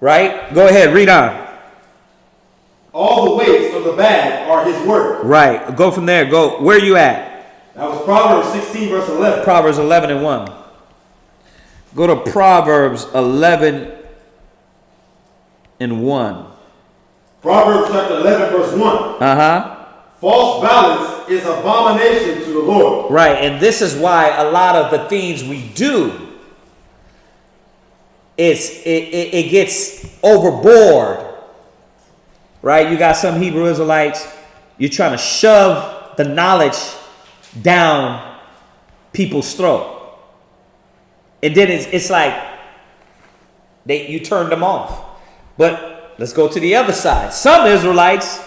Right? Go ahead, read on. All the weights of the bag are his word. Right. Go from there. Go. Where are you at? That was Proverbs 16 verse 11. Proverbs 11 and 1. Go to Proverbs 11 and 1. Proverbs chapter 11 verse 1. Uh-huh. False balance is abomination to the Lord. Right. And this is why a lot of the things we do, it gets overboard. Right? You got some Hebrew Israelites, you're trying to shove the knowledge down people's throat. And then it's like you turned them off. But let's go to the other side. Some Israelites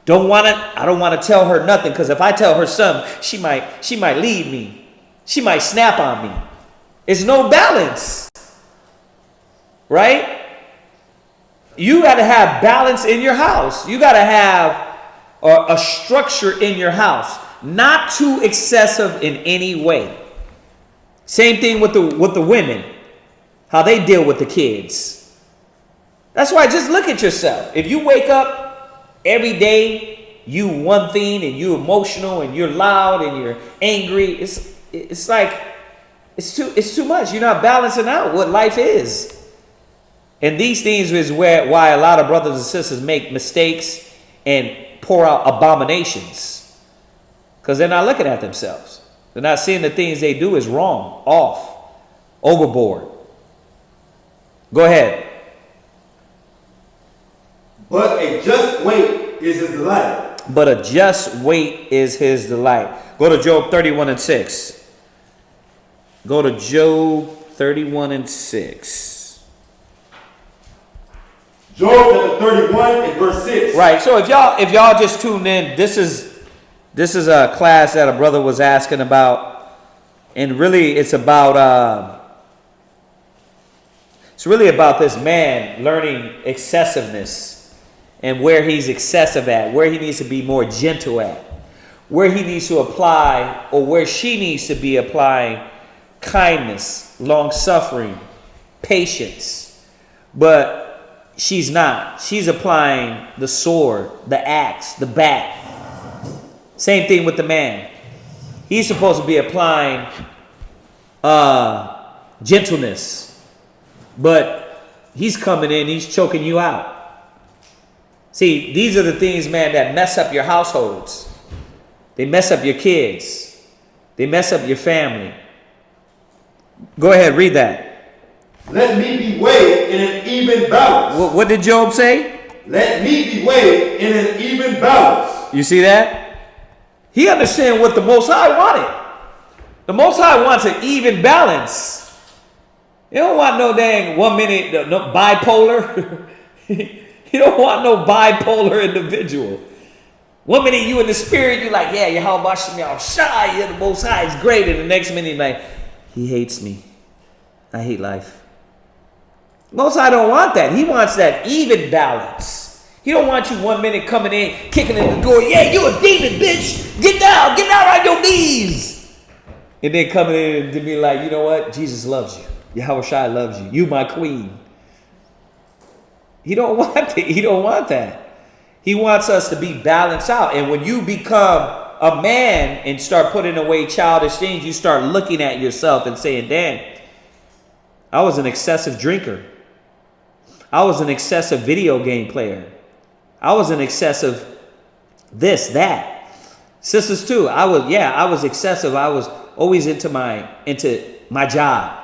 I don't want to tell her nothing, because if I tell her something, she might leave me. She might snap on me. It's no balance. Right? You got to have balance in your house. You got to have a structure in your house, not too excessive in any way. Same thing with the women, how they deal with the kids. That's why just look at yourself. If you wake up every day, you one thing, and you're emotional and you're loud and you're angry, it's like it's too much. You're not balancing out what life is. And these things is why a lot of brothers and sisters make mistakes and pour out abominations. Because they're not looking at themselves. They're not seeing the things they do is wrong, off, overboard. Go ahead. But a just weight is his delight. But a just weight is his delight. Go to Job 31 and 6. Go to Job 31 and 6. Job chapter 31 and verse 6. Right. So if y'all just tuned in, this is a class that a brother was asking about, and really it's really about this man learning excessiveness and where he's excessive at, where he needs to be more gentle at, where he needs to apply, or where she needs to be applying kindness, long-suffering, patience. But she's not. She's applying the sword, the axe, the bat. Same thing with the man. He's supposed to be applying gentleness. But he's coming in, he's choking you out. See, these are the things, man, that mess up your households. They mess up your kids. They mess up your family. Go ahead, read that. Let me be weighed in an even balance. What did Job say? Let me be weighed in an even balance. You see that? He understands what the Most High wanted. The Most High wants an even balance. You don't want no dang 1 minute, no bipolar. You don't want no bipolar individual. One minute you in the spirit, you're like, yeah, Yahweh Shai, yeah, the Most High is great. And the next minute, you're like, he hates me. I hate life. Most High don't want that. He wants that even balance. He don't want you 1 minute coming in, kicking in the door. Yeah, you a demon, bitch. Get down on your knees. And then coming in to be like, you know what? Jesus loves you. Yahweh Shai loves you. You my queen. He don't want that. He don't want that. He wants us to be balanced out. And when you become a man and start putting away childish things, you start looking at yourself and saying, damn, I was an excessive drinker. I was an excessive video game player. I was an excessive this, that. Sisters too. I was excessive. I was always into my job.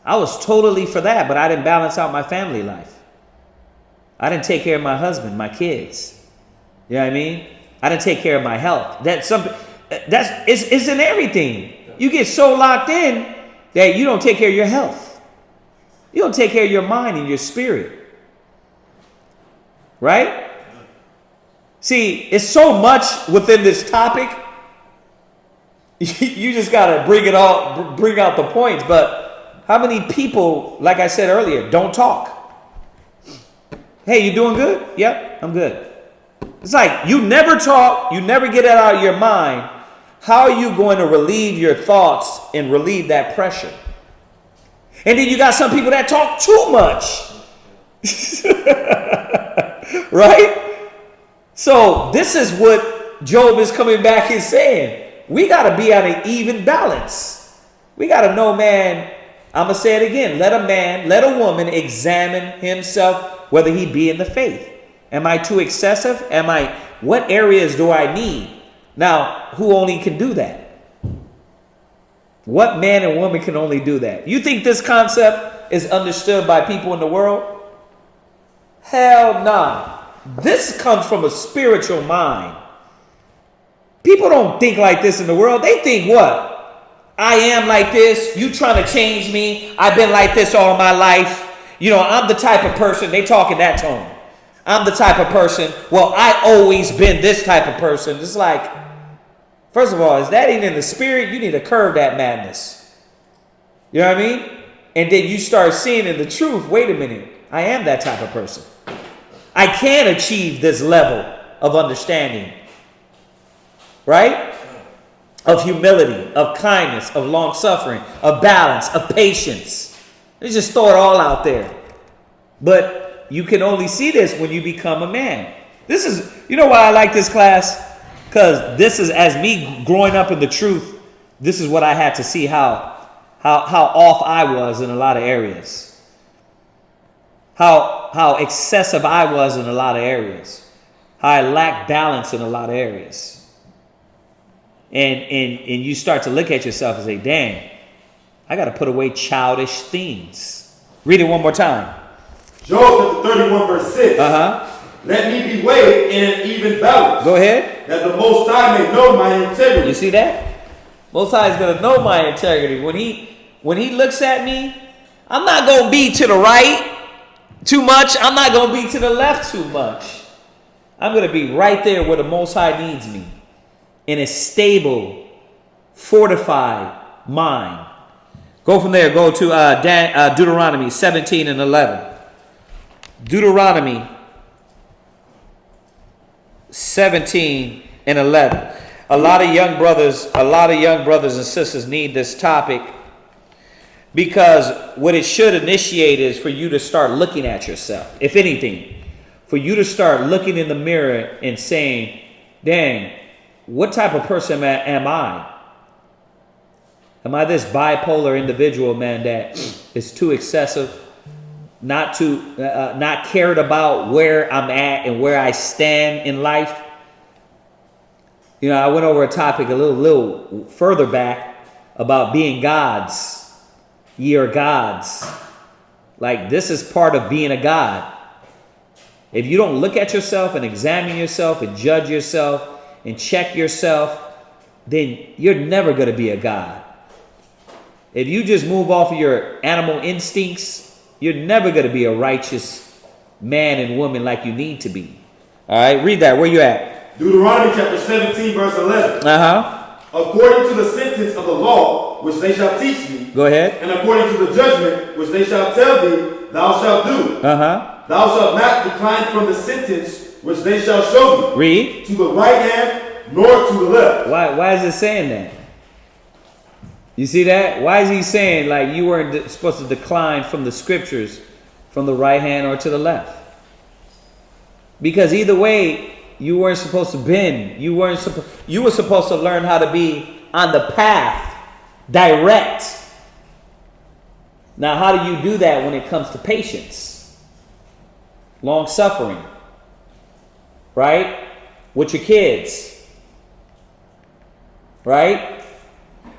I was totally for that, but I didn't balance out my family life. I didn't take care of my husband, my kids. You know what I mean? I didn't take care of my health. It's in everything. You get so locked in that you don't take care of your health. You don't take care of your mind and your spirit. Right? See, it's so much within this topic. You just gotta bring out the points. But how many people, like I said earlier, don't talk? Hey, you doing good? Yep, I'm good. It's like you never talk, you never get it out of your mind. How are you going to relieve your thoughts and relieve that pressure? And then you got some people that talk too much. Right? So this is what Job is coming back and saying. We got to be at an even balance. We got to know, man, I'm going to say it again. Let a woman examine himself, whether he be in the faith. Am I too excessive? What areas do I need? Now, who only can do that? What man and woman can only do that? You think this concept is understood by people in the world? Hell nah. This comes from a spiritual mind. People don't think like this in the world. They think what? I am like this. You trying to change me. I've been like this all my life. You know, I'm the type of person, they talk in that tone. I'm the type of person, well, I always been this type of person. It's like, first of all, is that even in the spirit? You need to curb that madness. You know what I mean? And then you start seeing in the truth, wait a minute, I am that type of person. I can achieve this level of understanding. Right? Of humility, of kindness, of long suffering, of balance, of patience. Let's just throw it all out there. But you can only see this when you become a man. This is, you know why I like this class? Because this is, as me growing up in the truth, this is what I had to see how off I was in a lot of areas. How excessive I was in a lot of areas. How I lacked balance in a lot of areas. And you start to look at yourself and say, dang, I got to put away childish things. Read it one more time. Job 31 verse 6. Let me be weighed in an even balance. Go ahead. That the Most High may know my integrity. You see that? Most High is going to know my integrity. When he looks at me, I'm not going to be to the right too much. I'm not going to be to the left too much. I'm going to be right there where the Most High needs me. In a stable, fortified mind. Go from there. Go to Deuteronomy 17 and 11. Deuteronomy 17 and 11. A lot of young brothers and sisters need this topic because what it should initiate is for you to start looking at yourself. If anything, for you to start looking in the mirror and saying, dang, what type of person am I? Am I this bipolar individual, man, that is too excessive, not cared about where I'm at and where I stand in life? You know, I went over a topic a little further back about being gods. Ye are gods. Like, this is part of being a god. If you don't look at yourself and examine yourself and judge yourself and check yourself, then you're never going to be a god. If you just move off of your animal instincts, you're never going to be a righteous man and woman like you need to be. All right, read that. Where you at? Deuteronomy chapter 17, verse 11. According to the sentence of the law, which they shall teach thee. Go ahead. And according to the judgment, which they shall tell thee, thou shalt do. Thou shalt not decline from the sentence, which they shall show thee. Read. To the right hand, nor to the left. Why is it saying that? You see that? Why is he saying like you weren't supposed to decline from the scriptures from the right hand or to the left? Because either way, you weren't supposed to bend. You were supposed to learn how to be on the path, direct. Now, how do you do that when it comes to patience? Long suffering. Right? With your kids. Right?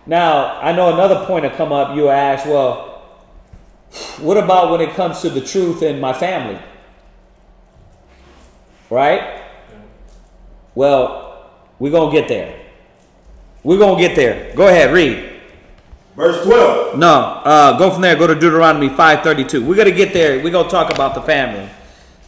Now, I know another point will come up. You'll ask, well, what about when it comes to the truth in my family? Right? Well, we're going to get there. We're going to get there. Go ahead, read. Verse 12. No, go from there. Go to Deuteronomy 5:32. We're going to get there. We're going to talk about the family.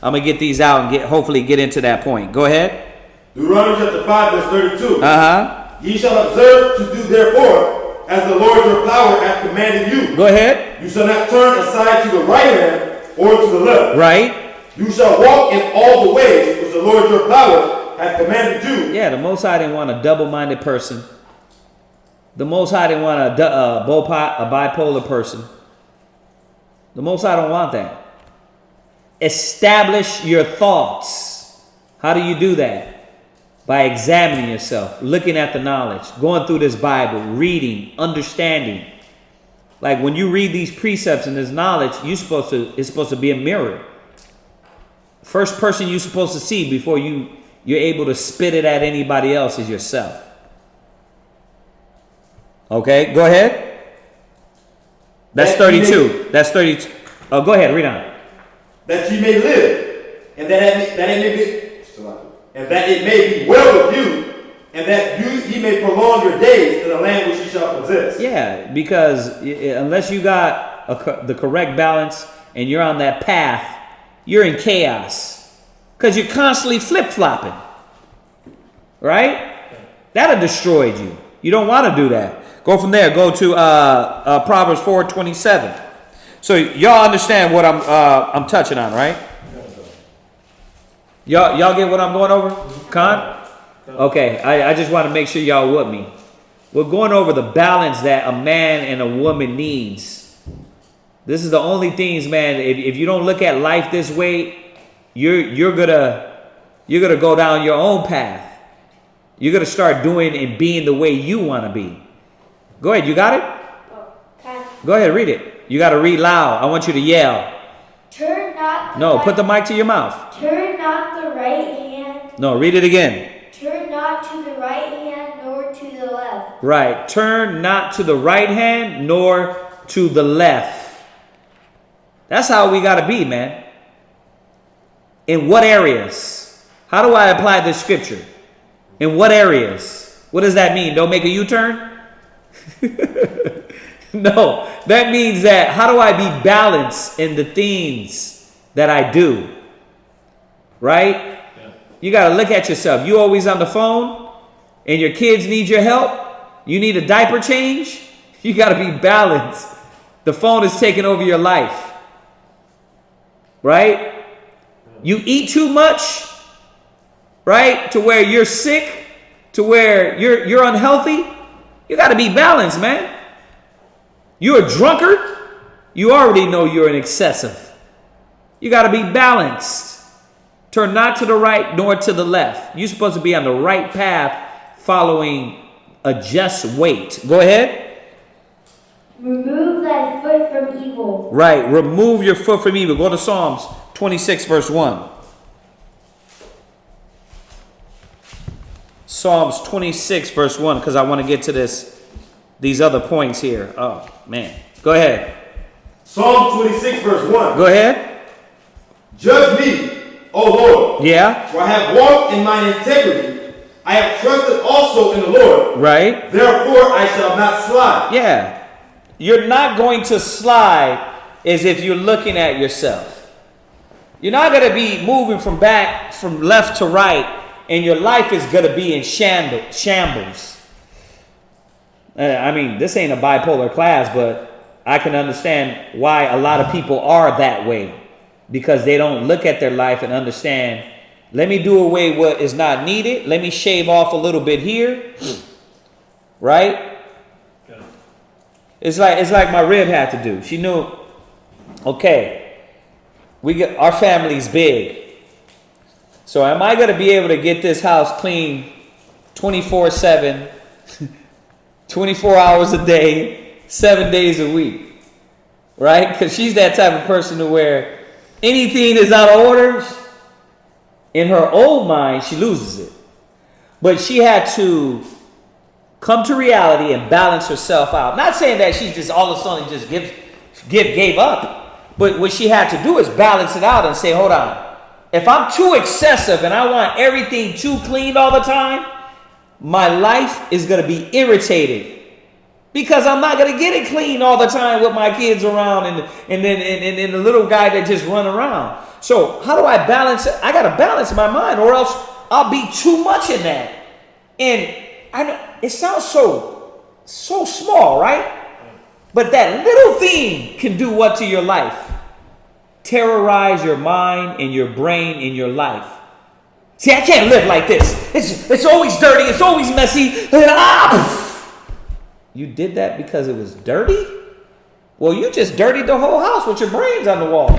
I'm going to get these out and hopefully get into that point. Go ahead. Deuteronomy chapter 5, verse 32. Ye shall observe to do therefore as the Lord your power hath commanded you. Go ahead. You shall not turn aside to the right hand or to the left. Right. You shall walk in all the ways which the Lord your power hath commanded you. Yeah, the Most High didn't want a double-minded person. The Most High didn't want a bipolar person. The Most High don't want that. Establish your thoughts. How do you do that? By examining yourself, looking at the knowledge, going through this Bible, reading, understanding. Like when you read these precepts and this knowledge, it's supposed to be a mirror. First person you're supposed to see before you're able to spit it at anybody else is yourself. Okay, go ahead. That's 32. That's 32. Oh, go ahead, read on. That ye may live, and that it may be well with you, and that ye may prolong your days in the land which ye shall possess. Yeah, because unless you got the correct balance and you're on that path, you're in chaos. Because you're constantly flip-flopping. Right? That'll destroy you. You don't want to do that. Go from there. Go to Proverbs 4:27. So y'all understand what I'm touching on, right? Y'all get what I'm going over? Con? Okay, I just want to make sure y'all with me. We're going over the balance that a man and a woman needs. This is the only things, man. If you don't look at life this way, you're gonna go down your own path. You're gonna start doing and being the way you want to be. Go ahead, you got it? Okay. Go ahead, read it. You got to read loud. I want you to yell. Turn not the No, right, put the mic to your mouth. Turn not the right hand. No, read it again. Turn not to the right hand nor to the left. Right. Turn not to the right hand nor to the left. That's how we got to be, man. In what areas? How do I apply this scripture? In what areas? What does that mean? Don't make a U-turn? No, that means that how do I be balanced in the things that I do? Right? Yeah. You got to look at yourself. You always on the phone and your kids need your help. You need a diaper change. You got to be balanced. The phone is taking over your life. Right? You eat too much, right? To where you're sick, to where you're unhealthy. You got to be balanced, man. You're a drunkard. You already know you're an excessive. You got to be balanced. Turn not to the right nor to the left. You're supposed to be on the right path following a just weight. Go ahead. Remove thy foot from evil. Right. Remove your foot from evil. Go to Psalms 26 verse 1. Psalms 26 verse 1, because I want to get to these other points here. Oh, man. Go ahead. Psalms 26 verse 1. Go ahead. Judge me, O Lord. Yeah. For I have walked in mine integrity. I have trusted also in the Lord. Right. Therefore I shall not slide. Yeah. You're not going to slide as if you're looking at yourself. You're not going to be moving from left to right and your life is going to be in shambles. I mean, this ain't a bipolar class, but I can understand why a lot of people are that way, because they don't look at their life and understand, let me do away what is not needed. Let me shave off a little bit here. Right? It's like my rib had to do. She knew, okay, our family's big. So am I going to be able to get this house clean 24/7, 24 hours a day, 7 days a week? Right? Because she's that type of person to where anything is out of order, in her old mind, she loses it. But she had to come to reality and balance herself out. Not saying that she just all of a sudden just gave up. But what she had to do is balance it out and say, hold on. If I'm too excessive and I want everything too clean all the time, my life is going to be irritated. Because I'm not going to get it clean all the time with my kids around and then the little guy that just run around. So how do I balance it? I got to balance my mind, or else I'll be too much in that. And I know it sounds so small, right? But that little thing can do what to your life? Terrorize your mind and your brain and your life. See, I can't live like this. It's always dirty. It's always messy. You did that because it was dirty? Well, you just dirtied the whole house with your brains on the wall.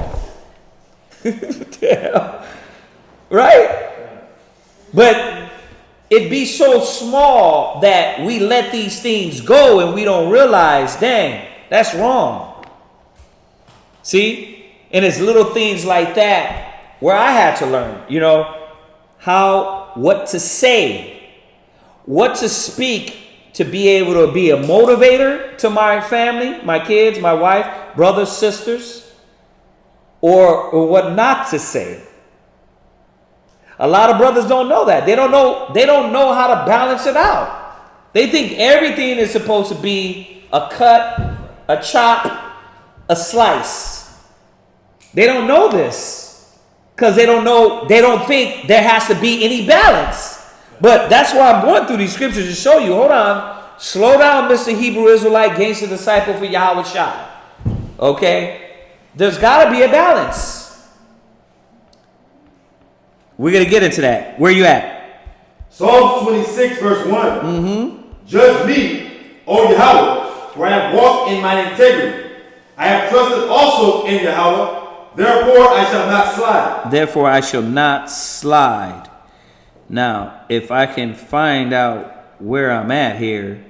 Right? But it be so small that we let these things go and we don't realize, dang, that's wrong. See? And it's little things like that where I had to learn, what to say, what to speak, to be able to be a motivator to my family, my kids, my wife, brothers, sisters, or what not to say. A lot of brothers don't know that. They don't know how to balance it out. They think everything is supposed to be a cut, a chop, a slice. They don't know this because they don't think there has to be any balance. But that's why I'm going through these scriptures to show you. Hold on. Slow down, Mr. Hebrew Israelite, gangster disciple for Yahweh Shai. Okay? There's got to be a balance. We're going to get into that. Where you at? Psalms 26 verse 1. Judge me, O Yahweh, for I have walked in mine integrity. I have trusted also in Yahweh. Therefore I shall not slide. Therefore I shall not slide. Now, if I can find out where I'm at here,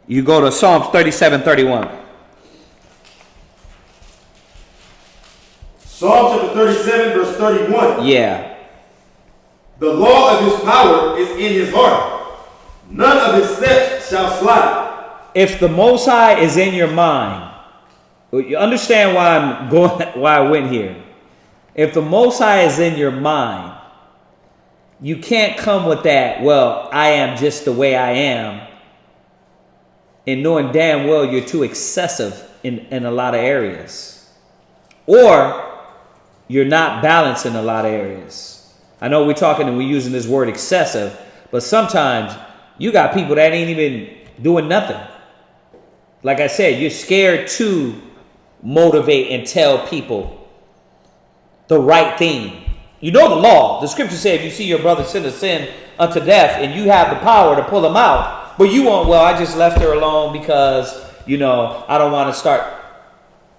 you go to Psalms 37:31. Psalm chapter 37 verse 31. Yeah. The law of his power is in his heart. None of his steps shall slide. If the Most High is in your mind, you understand why I went here. If the Most High is in your mind, you can't come with that, well, I am just the way I am, and knowing damn well you're too excessive in a lot of areas. Or you're not balanced in a lot of areas. I know we're talking and we're using this word excessive, but sometimes you got people that ain't even doing nothing. Like I said, you're scared to motivate and tell people the right thing. You know the law. The scripture says if you see your brother sin a sin unto death and you have the power to pull him out, but you want, well, I just left her alone because, I don't want to start.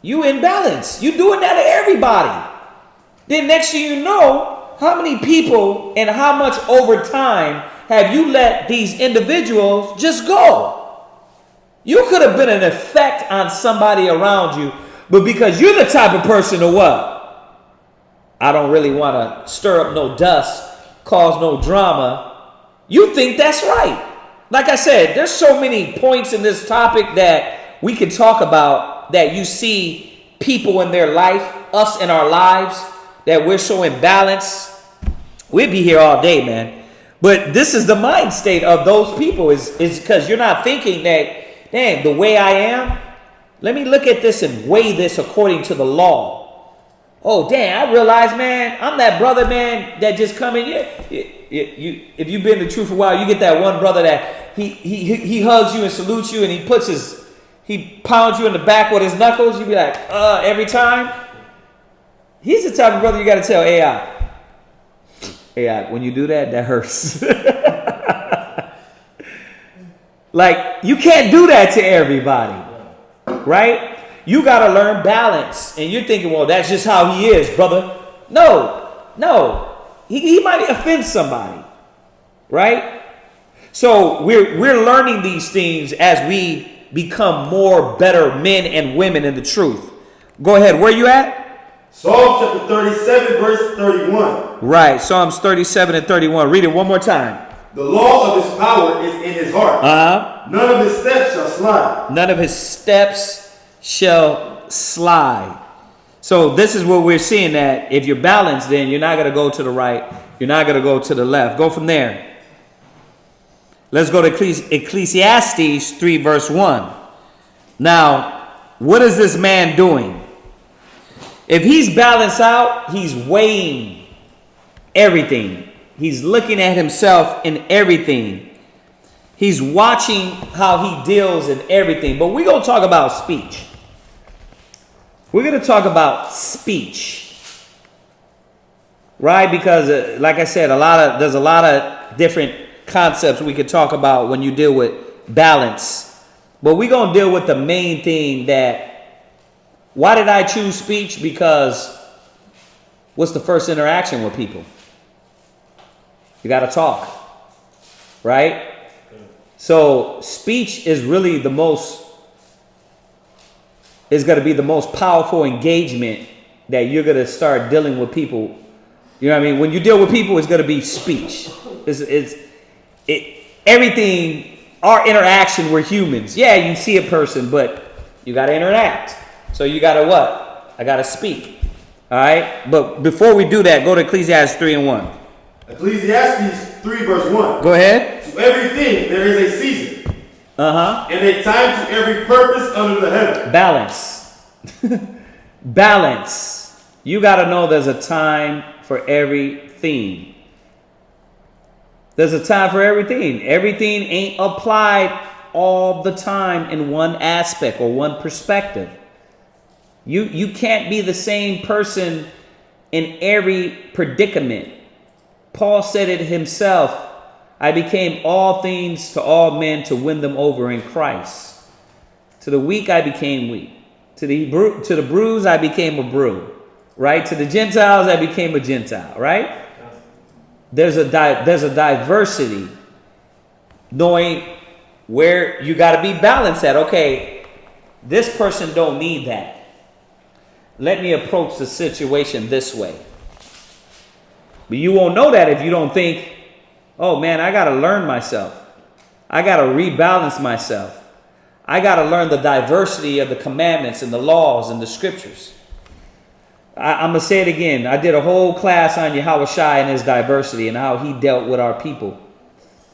You in balance. You doing that to everybody. Then next thing you know, how many people and how much over time have you let these individuals just go? You could have been an effect on somebody around you, but because you're the type of person to what? I don't really want to stir up no dust, cause no drama. You think that's right. Like I said, there's so many points in this topic that we can talk about, that you see people in their life, us in our lives, that we're so imbalanced. We'd be here all day, man. But this is the mind state of those people, is because you're not thinking that, dang, the way I am, let me look at this and weigh this according to the law. Oh, damn, I realize, man, I'm that brother, man, that just come in here. If you've been in the truth for a while, you get that one brother that he hugs you and salutes you and he pounds you in the back with his knuckles. You be like, every time. He's the type of brother you got to tell AI, when you do that, that hurts. Like, you can't do that to everybody, right? You got to learn balance. And you're thinking, well, that's just how he is, brother. No. He might offend somebody, right? So we're learning these things as we become more better men and women in the truth. Go ahead. Where you at? Psalm chapter 37, verse 31. Right. Psalms 37 and 31. Read it one more time. The law of his power is in his heart. None of his steps shall slide. None of his steps shall slide. So this is what we're seeing, that if you're balanced, then you're not going to go to the right. You're not going to go to the left. Go from there. Let's go to Ecclesiastes 3 verse 1. Now, what is this man doing? If he's balanced out, he's weighing everything. He's looking at himself in everything. He's watching how he deals in everything. But we're going to talk about speech. We're going to talk about speech. Right? Because like I said, there's a lot of different concepts we could talk about when you deal with balance. But we're going to deal with the main thing why did I choose speech? Because what's the first interaction with people? You got to talk, right? So speech is really is going to be the most powerful engagement that you're going to start dealing with people. You know what I mean? When you deal with people, it's going to be speech. Everything, our interaction, we're humans. Yeah, you see a person, but you got to interact. So you got to what? I got to speak. All right? But before we do that, go to Ecclesiastes 3 and 1. Ecclesiastes 3 verse 1. Go ahead. To everything there is a season. And a time to every purpose under the heaven. Balance. Balance. You got to know there's a time for everything. There's a time for everything. Everything ain't applied all the time in one aspect or one perspective. You can't be the same person in every predicament. Paul said it himself. I became all things to all men to win them over in Christ. To the weak I became weak. To the bruised I became a brew. Right? To the Gentiles I became a Gentile. Right? There's a diversity. Knowing where you got to be balanced at. Okay, this person don't need that. Let me approach the situation this way. But you won't know that if you don't think, oh man, I got to learn myself. I got to rebalance myself. I got to learn the diversity of the commandments and the laws and the scriptures. I'm going to say it again. I did a whole class on Yahushua and his diversity and how he dealt with our people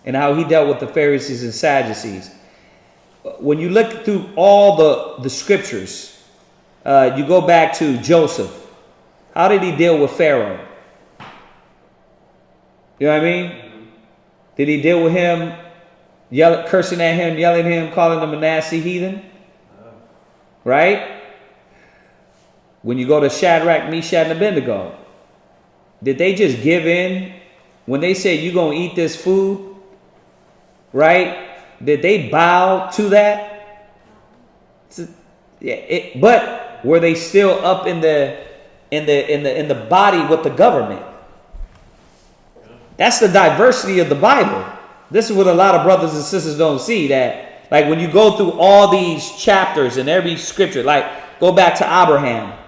and how he dealt with the Pharisees and Sadducees. When you look through all the scriptures, you go back to Joseph. How did he deal with Pharaoh? You know what I mean? Did he deal with him, cursing at him, yelling at him, calling him a nasty heathen? Right? When you go to Shadrach, Meshach, and Abednego, did they just give in when they said you're going to eat this food? Right? Did they bow to that? But were they still up in the body with the government? That's the diversity of the Bible. This is what a lot of brothers and sisters don't see. That, like, when you go through all these chapters in every scripture, like go back to Abraham,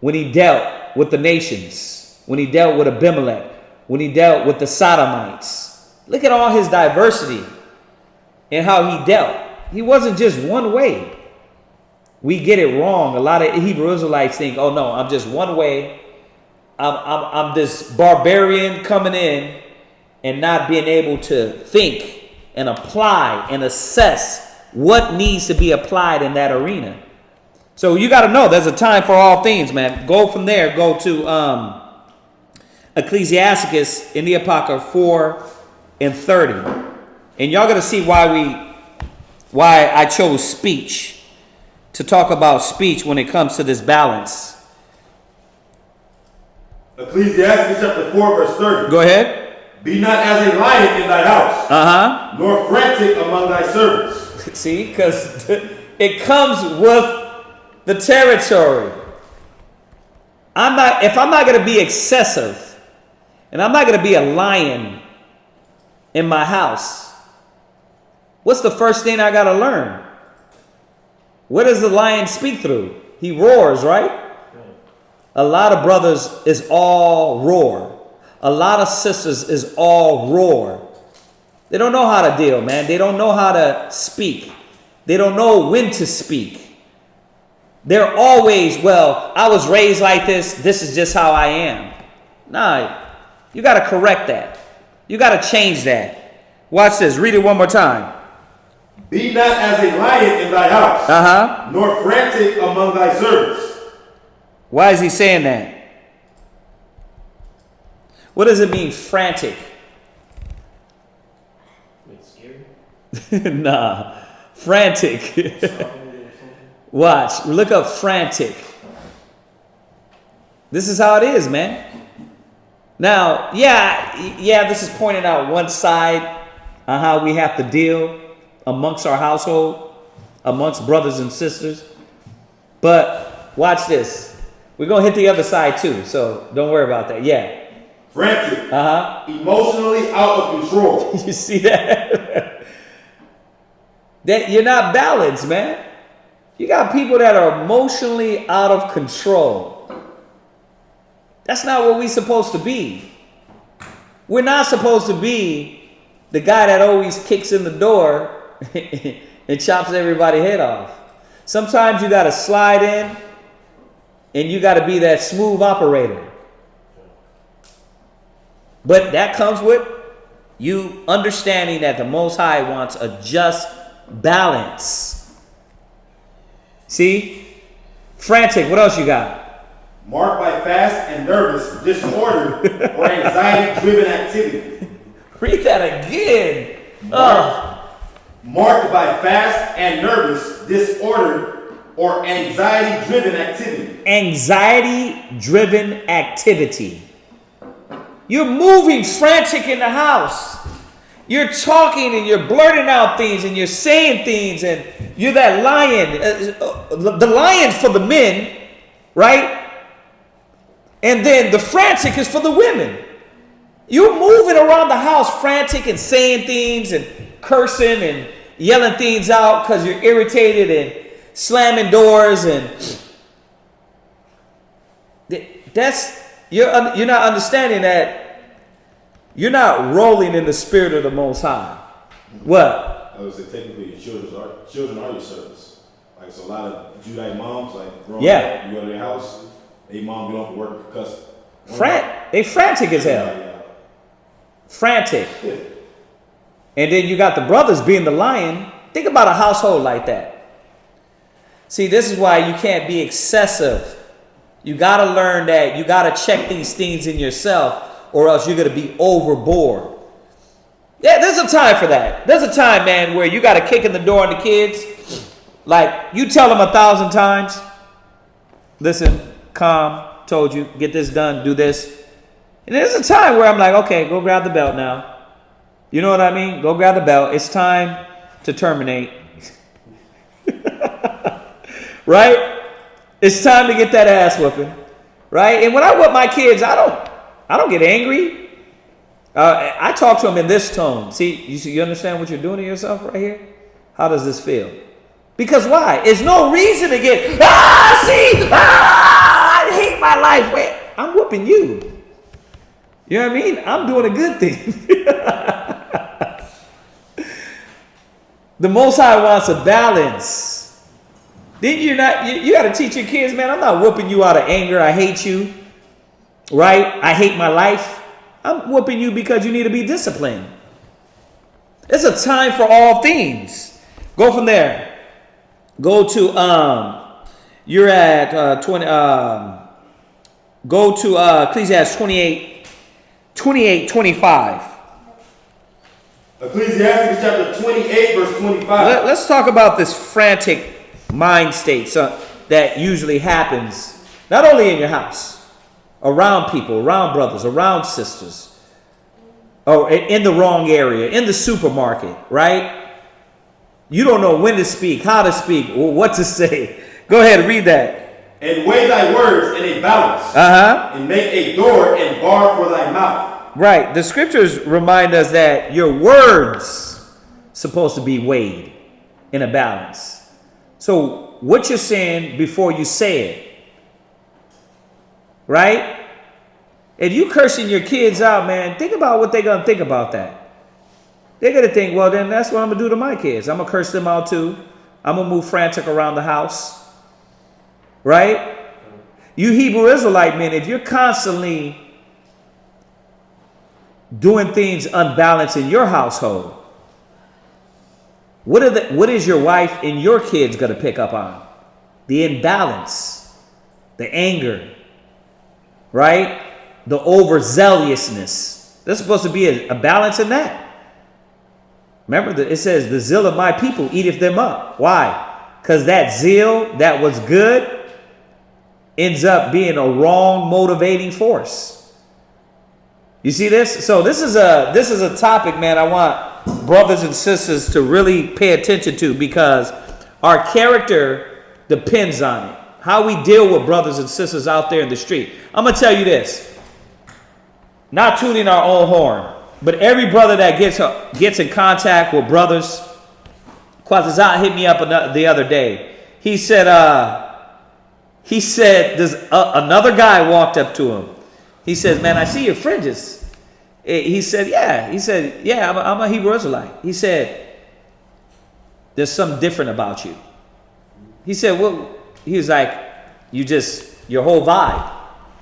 when he dealt with the nations, when he dealt with Abimelech, when he dealt with the Sodomites. Look at all his diversity and how he dealt. He wasn't just one way. We get it wrong. A lot of Hebrew Israelites think, oh no, I'm just one way. I'm this barbarian coming in and not being able to think and apply and assess what needs to be applied in that arena. So you got to know there's a time for all things, man. Go from there. Go to Ecclesiasticus in the Apocrypha 4 and 30. And y'all got to see why I chose speech to talk about speech when it comes to this balance. Ecclesiastes chapter 4 verse 30. Go ahead. Be not as a lion in thy house, nor frantic among thy servants. See, because it comes with the territory. If I'm not going to be excessive, and I'm not going to be a lion in my house, what's the first thing I got to learn? What does the lion speak through? He roars, right? A lot of brothers is all roar. A lot of sisters is all roar. They don't know how to deal, man. They don't know how to speak. They don't know when to speak. They're always, well, I was raised like this. This is just how I am. Nah, you got to correct that. You got to change that. Watch this. Read it one more time. Be not as a lion in thy house, nor frantic among thy servants. Why is he saying that? What does it mean, frantic? It's scary. Nah, frantic. Watch, look up frantic. This is how it is, man. Now, yeah, this is pointing out one side on how we have to deal amongst our household, amongst brothers and sisters. But watch this. We're going to hit the other side too, so don't worry about that. Yeah. Frantic. Emotionally out of control. You see that? That you're not balanced, man. You got people that are emotionally out of control. That's not what we're supposed to be. We're not supposed to be the guy that always kicks in the door and chops everybody's head off. Sometimes you got to slide in and you got to be that smooth operator. But that comes with you understanding that the Most High wants a just balance. See? Frantic. What else you got? Marked by fast and nervous disorder or anxiety-driven activity. Read that again. Marked by fast and nervous disorder or anxiety-driven activity. Anxiety-driven activity. You're moving frantic in the house. You're talking and you're blurting out things and you're saying things and you're that lion. The lion's for the men, right? And then the frantic is for the women. You're moving around the house frantic and saying things and cursing and yelling things out because you're irritated and slamming doors and that's you're not understanding that you're not rolling in the spirit of the Most High. What? I would say technically your children are your servants. Like so a lot of Judite moms, like growing up, you go to their house, they mom get off of work cuss. They frantic as hell. Yeah. Frantic. And then you got the brothers being the lion. Think about a household like that. See, this is why you can't be excessive. You got to learn that you got to check these things in yourself or else you're going to be overboard. Yeah, there's a time for that. There's a time, man, where you got to kick in the door on the kids. Like, you tell them 1,000 times, listen, calm, told you, get this done, do this. And there's a time where I'm like, okay, go grab the belt now. You know what I mean? Go grab the belt. It's time to terminate. Right? It's time to get that ass whooping. Right? And when I whip my kids, I don't get angry. I talk to them in this tone. See, you understand what you're doing to yourself right here? How does this feel? Because why? There's no reason to get, I hate my life. Wait, I'm whooping you. You know what I mean? I'm doing a good thing. The Most High wants a balance. Then you got to teach your kids, man, I'm not whooping you out of anger. I hate you. Right? I hate my life. I'm whooping you because you need to be disciplined. It's a time for all things. Go from there. Go to You're at 20. Go to Ecclesiastes 28:25. Ecclesiastes chapter 28, verse 25. Let's talk about this frantic mind state that usually happens not only in your house, around people, around brothers, around sisters, or in the wrong area, in the supermarket, right? You don't know when to speak, how to speak, or what to say. Go ahead, read that. And weigh thy words in a balance, and make a door and bar for thy mouth. Right. The scriptures remind us that your words supposed to be weighed in a balance. So what you're saying before you say it, right? If you cursing your kids out, man, think about what they're going to think about that. They're going to think, well, then that's what I'm going to do to my kids. I'm going to curse them out too. I'm going to move frantic around the house. Right? You Hebrew Israelite men, if you're constantly doing things unbalanced in your household, what is your wife and your kids going to pick up on? The imbalance, the anger, right? The overzealousness. There's supposed to be a balance in that. Remember, it says, the zeal of my people eateth them up. Why? Because that zeal that was good ends up being a wrong motivating force. You see this? So this is a topic, man, I want brothers and sisters to really pay attention to, because our character depends on it. How we deal with brothers and sisters out there in the street. I'm going to tell you this. Not tooting our own horn, but every brother that gets in contact with brothers. Quazazat hit me up the other day. He said there's another guy walked up to him. He says, man, I see your fringes. He said, yeah. He said, yeah, I'm a Hebrew Israelite. He said, there's something different about you. He said, well, he was like, your whole vibe.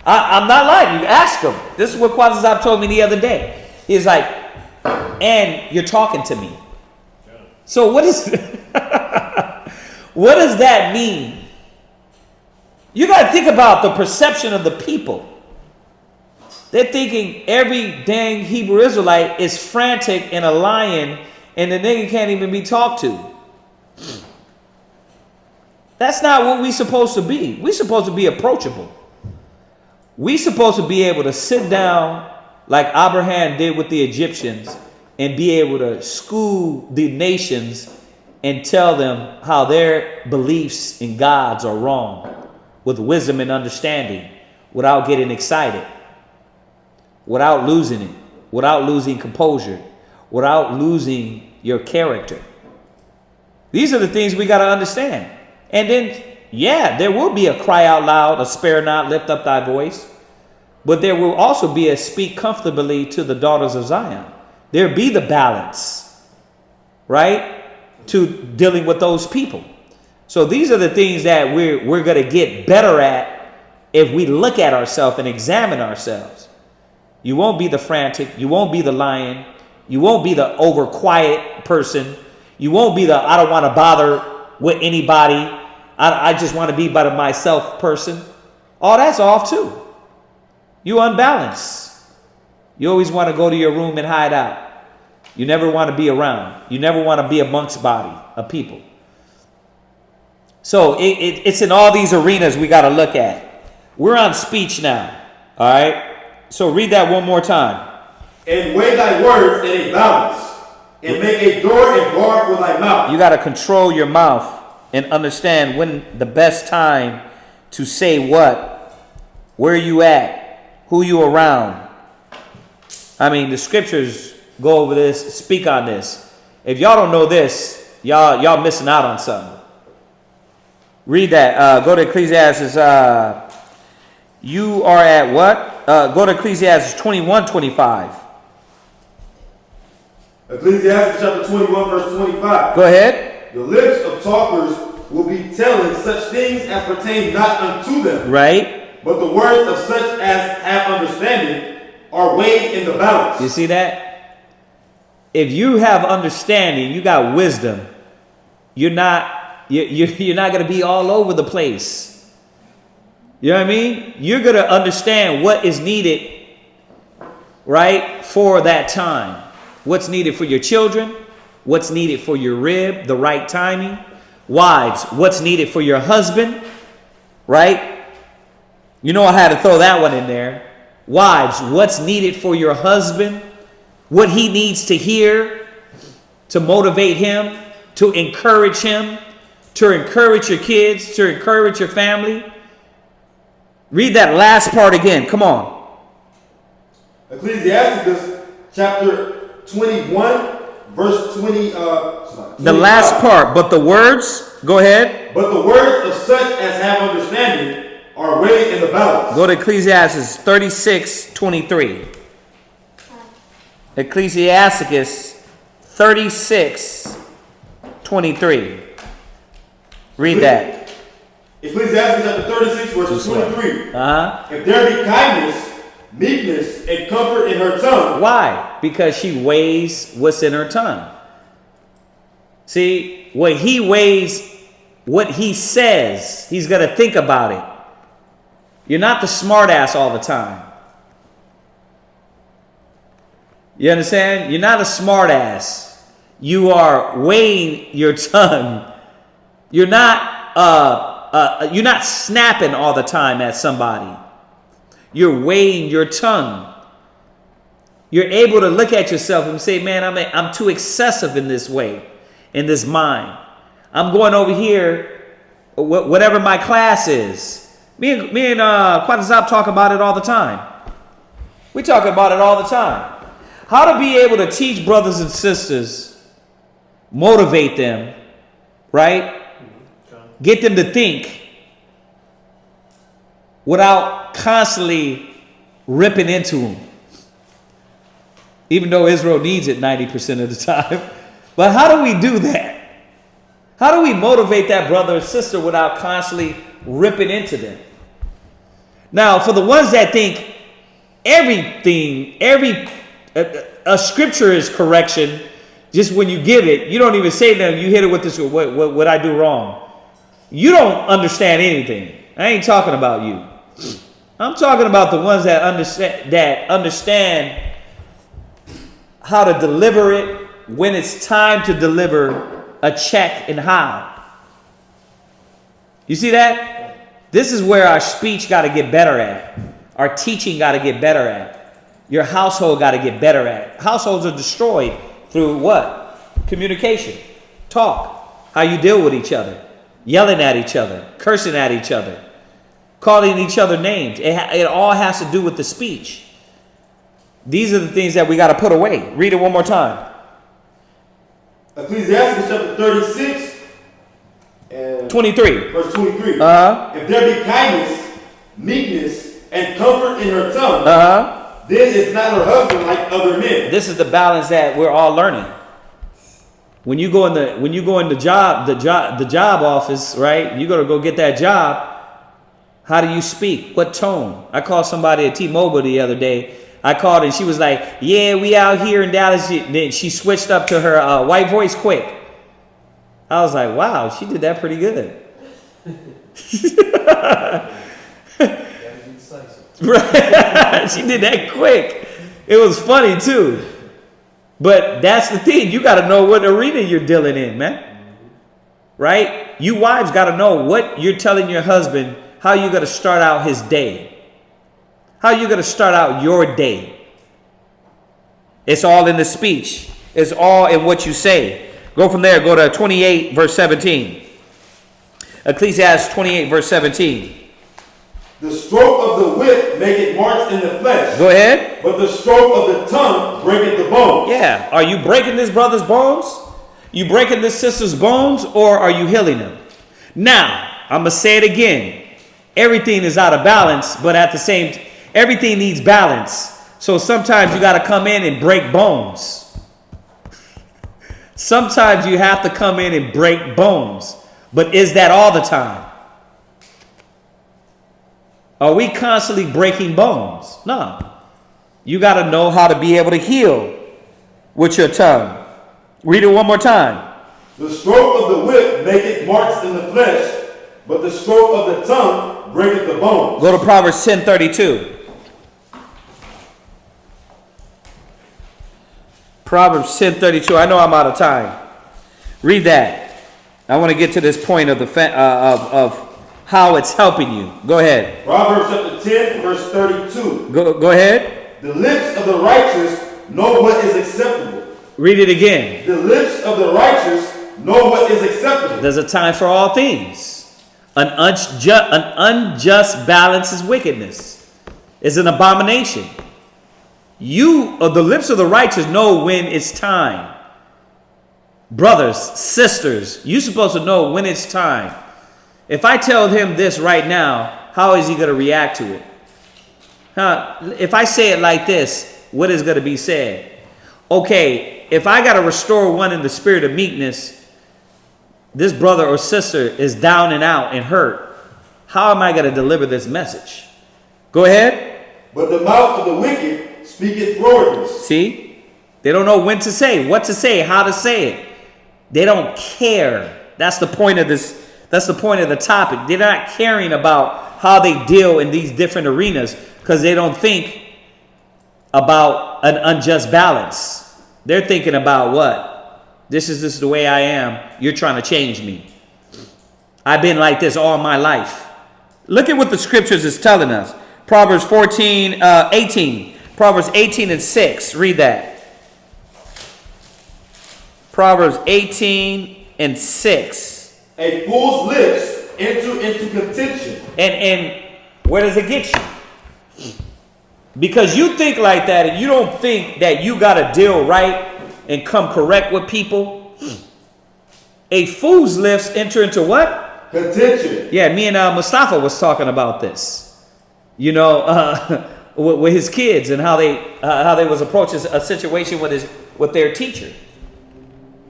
I'm not lying. You ask him. This is what Quazazat told me the other day. He's like, and you're talking to me. So what does that mean? You got to think about the perception of the people. They're thinking every dang Hebrew Israelite is frantic and a lion, and the nigga can't even be talked to. That's not what we're supposed to be. We're supposed to be approachable. We're supposed to be able to sit down like Abraham did with the Egyptians and be able to school the nations and tell them how their beliefs in gods are wrong with wisdom and understanding, without getting excited, without losing it, without losing composure, without losing your character. These are the things we got to understand. And then, yeah, there will be a cry out loud, a spare not, lift up thy voice. But there will also be a speak comfortably to the daughters of Zion. There be the balance, right, to dealing with those people. So these are the things that we're going to get better at if we look at ourselves and examine ourselves. You won't be the frantic. You won't be the lion. You won't be the over quiet person. You won't be the I don't want to bother with anybody. I just want to be by myself person. All that's off too. You unbalanced. You always want to go to your room and hide out. You never want to be around. You never want to be amongst body of people. So it's in all these arenas we got to look at. We're on speech now. All right. So read that one more time. And weigh thy words in a balance, and make a door and bar for thy mouth. You got to control your mouth and understand when the best time to say what, where you at, who you around. I mean, the scriptures go over this, speak on this. If y'all don't know this, y'all missing out on something. Read that. Go to Ecclesiastes. You are at what? Go to Ecclesiastes 21:25. Ecclesiastes chapter 21, verse 25. Go ahead. The lips of talkers will be telling such things as pertain not unto them. Right. But the words of such as have understanding are weighed in the balance. You see that? If you have understanding, you got wisdom, you're not going to be all over the place. You know what I mean? You're going to understand what is needed, right, for that time. What's needed for your children, what's needed for your rib, the right timing. Wives, what's needed for your husband, right? You know I had to throw that one in there. Wives, what's needed for your husband, what he needs to hear to motivate him, to encourage him, to encourage your kids, to encourage your family. Read that last part again. Come on. Ecclesiasticus chapter 21, verse 20. The last part, but the words, go ahead. But the words of such as have understanding are weighed in the balance. Go to Ecclesiastes 36:23. Ecclesiasticus 36:23. Read that. Ecclesiastes chapter 36, verse 23. If there be kindness, meekness, and comfort in her tongue. Why? Because she weighs what's in her tongue. See, when he weighs what he says, he's going to think about it. You're not the smart ass all the time. You understand? You're not a smart ass. You are weighing your tongue. You're not snapping all the time at somebody. You're weighing your tongue. You're able to look at yourself and say, man, I'm too excessive in this way, in this mind. I'm going over here, whatever my class is. Me and Quadazab talk about it all the time. We talk about it all the time. How to be able to teach brothers and sisters, motivate them, right? Get them to think without constantly ripping into them. Even though Israel needs it 90% of the time. But how do we do that? How do we motivate that brother or sister without constantly ripping into them? Now, for the ones that think a scripture is correction, just when you give it, you don't even say nothing. You hit it with this, what I do wrong. You don't understand anything. I ain't talking about you. I'm talking about the ones that understand how to deliver it when it's time to deliver a check and how. You see that? This is where our speech got to get better at. Our teaching got to get better at. Your household got to get better at. Households are destroyed through what? Communication. Talk. How you deal with each other. Yelling at each other. Cursing at each other. Calling each other names. It all has to do with the speech. These are the things that we got to put away. Read it one more time. Ecclesiastes chapter 36 and 23. Verse 23. If there be kindness, meekness, and comfort in her tongue, then is not her husband like other men. This is the balance that we're all learning. When you go in the job office, right? You're gonna go get that job. How do you speak? What tone? I called somebody at T-Mobile the other day. I called and she was like, "Yeah, we out here in Dallas." Then she switched up to her white voice quick. I was like, "Wow, she did that pretty good." Right? She did that quick. It was funny too. But that's the thing. You got to know what arena you're dealing in, man. Right? You wives got to know what you're telling your husband, how you're going to start out his day. How you going to start out your day? It's all in the speech. It's all in what you say. Go from there. Go to 28 verse 17. Ecclesiastes 28 verse 17. The stroke of the whip maketh marks in the flesh. Go ahead. But the stroke of the tongue breaketh the bones. Yeah. Are you breaking this brother's bones? You breaking this sister's bones, or are you healing them? Now, I'm going to say it again. Everything is out of balance, but at the same time, everything needs balance. So sometimes you got to come in and break bones. Sometimes you have to come in and break bones. But is that all the time? Are we constantly breaking bones? No. You got to know how to be able to heal with your tongue. Read it one more time. The stroke of the whip maketh marks in the flesh, but the stroke of the tongue breaketh the bones. Go to Proverbs 10:32. Proverbs 10:32. I know I'm out of time. Read that. I want to get to this point of the of how it's helping you. Go ahead. Proverbs chapter 10, verse 32. Go ahead. The lips of the righteous know what is acceptable. Read it again. The lips of the righteous know what is acceptable. There's a time for all things. An unjust balance is wickedness. Is an abomination. You, or the lips of the righteous, know when it's time. Brothers, sisters, you're supposed to know when it's time. If I tell him this right now, how is he going to react to it? If I say it like this, what is going to be said? Okay, if I got to restore one in the spirit of meekness, this brother or sister is down and out and hurt. How am I going to deliver this message? Go ahead. But the mouth of the wicked speaketh frowardness. See? They don't know when to say, what to say, how to say it. They don't care. That's the point of this. That's the point of the topic. They're not caring about how they deal in these different arenas because they don't think about an unjust balance. They're thinking about what? This is the way I am. You're trying to change me. I've been like this all my life. Look at what the scriptures is telling us. Proverbs 18. Proverbs 18 and 6. Read that. Proverbs 18 and 6. A fool's lips enter into contention. And where does it get you? Because you think like that and you don't think that you got to deal right and come correct with people. A fool's lips enter into what? Contention. Yeah, me and Mustafa was talking about this. You know, with his kids and how they was approaching a situation with their teacher.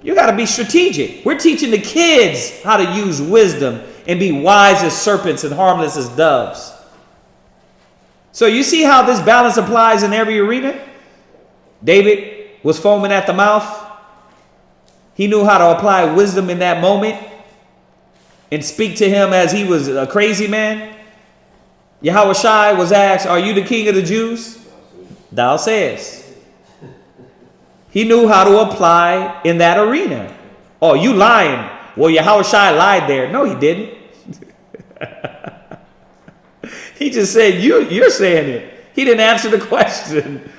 You got to be strategic. We're teaching the kids how to use wisdom and be wise as serpents and harmless as doves. So you see how this balance applies in every arena? David was foaming at the mouth. He knew how to apply wisdom in that moment and speak to him as he was a crazy man. Yahushua was asked, "Are you the king of the Jews?" Thou sayest. He knew how to apply in that arena. Oh, you lying. Well, Yahushua lied there. No, he didn't. He just said, you're saying it. He didn't answer the question.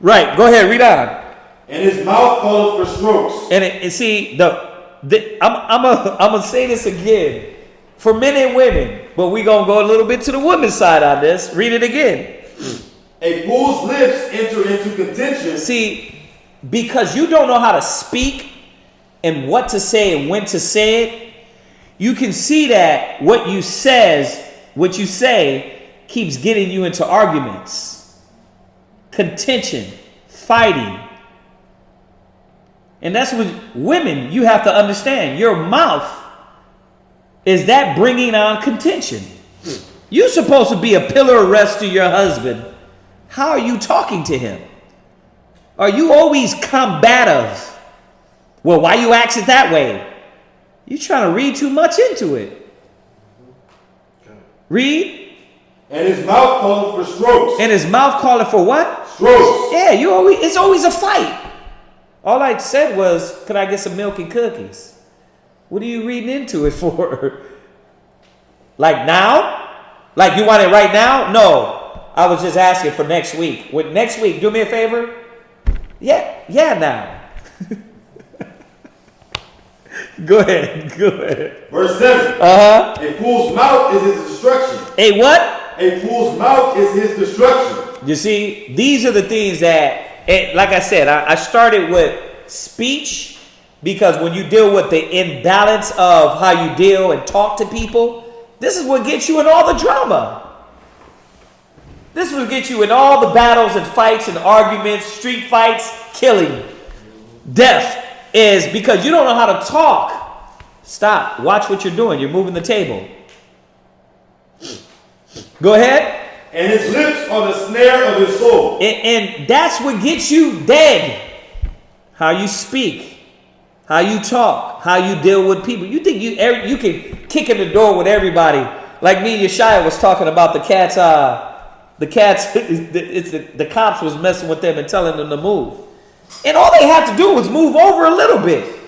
Right, go ahead, read on. And his mouth calleth for strokes. And see, I'm going to say this again. For men and women. But we're going to go a little bit to the women's side on this. Read it again. A fool's lips enter into contention. See, because you don't know how to speak and what to say and when to say it, you can see that what you say keeps getting you into arguments, contention, fighting. And that's what women, you have to understand. Your mouth is that bringing on contention. You're supposed to be a pillar of rest to your husband. How are you talking to him? Are you always combative? Well, why you act it that way? You're trying to read too much into it. Read. And his mouth calleth for strokes. And his mouth calling for what? Strokes. Yeah, it's always a fight. All I said was, could I get some milk and cookies? What are you reading into it for? Like now? Like you want it right now? No. I was just asking for next week. Next week, do me a favor. Yeah, now. Go ahead. Verse 7. A fool's mouth is his destruction. A what? A fool's mouth is his destruction. You see, these are the things that, like I said, I started with speech because when you deal with the imbalance of how you deal and talk to people, this is what gets you in all the drama. This will get you in all the battles and fights and arguments, street fights, killing, death, is because you don't know how to talk. Stop. Watch what you're doing. You're moving the table. Go ahead. And his lips are the snare of his soul. And that's what gets you dead. How you speak, how you talk, how you deal with people. You think you can kick in the door with everybody like me and Yeshaya was talking about the cats. The cops was messing with them and telling them to move, and all they had to do was move over a little bit.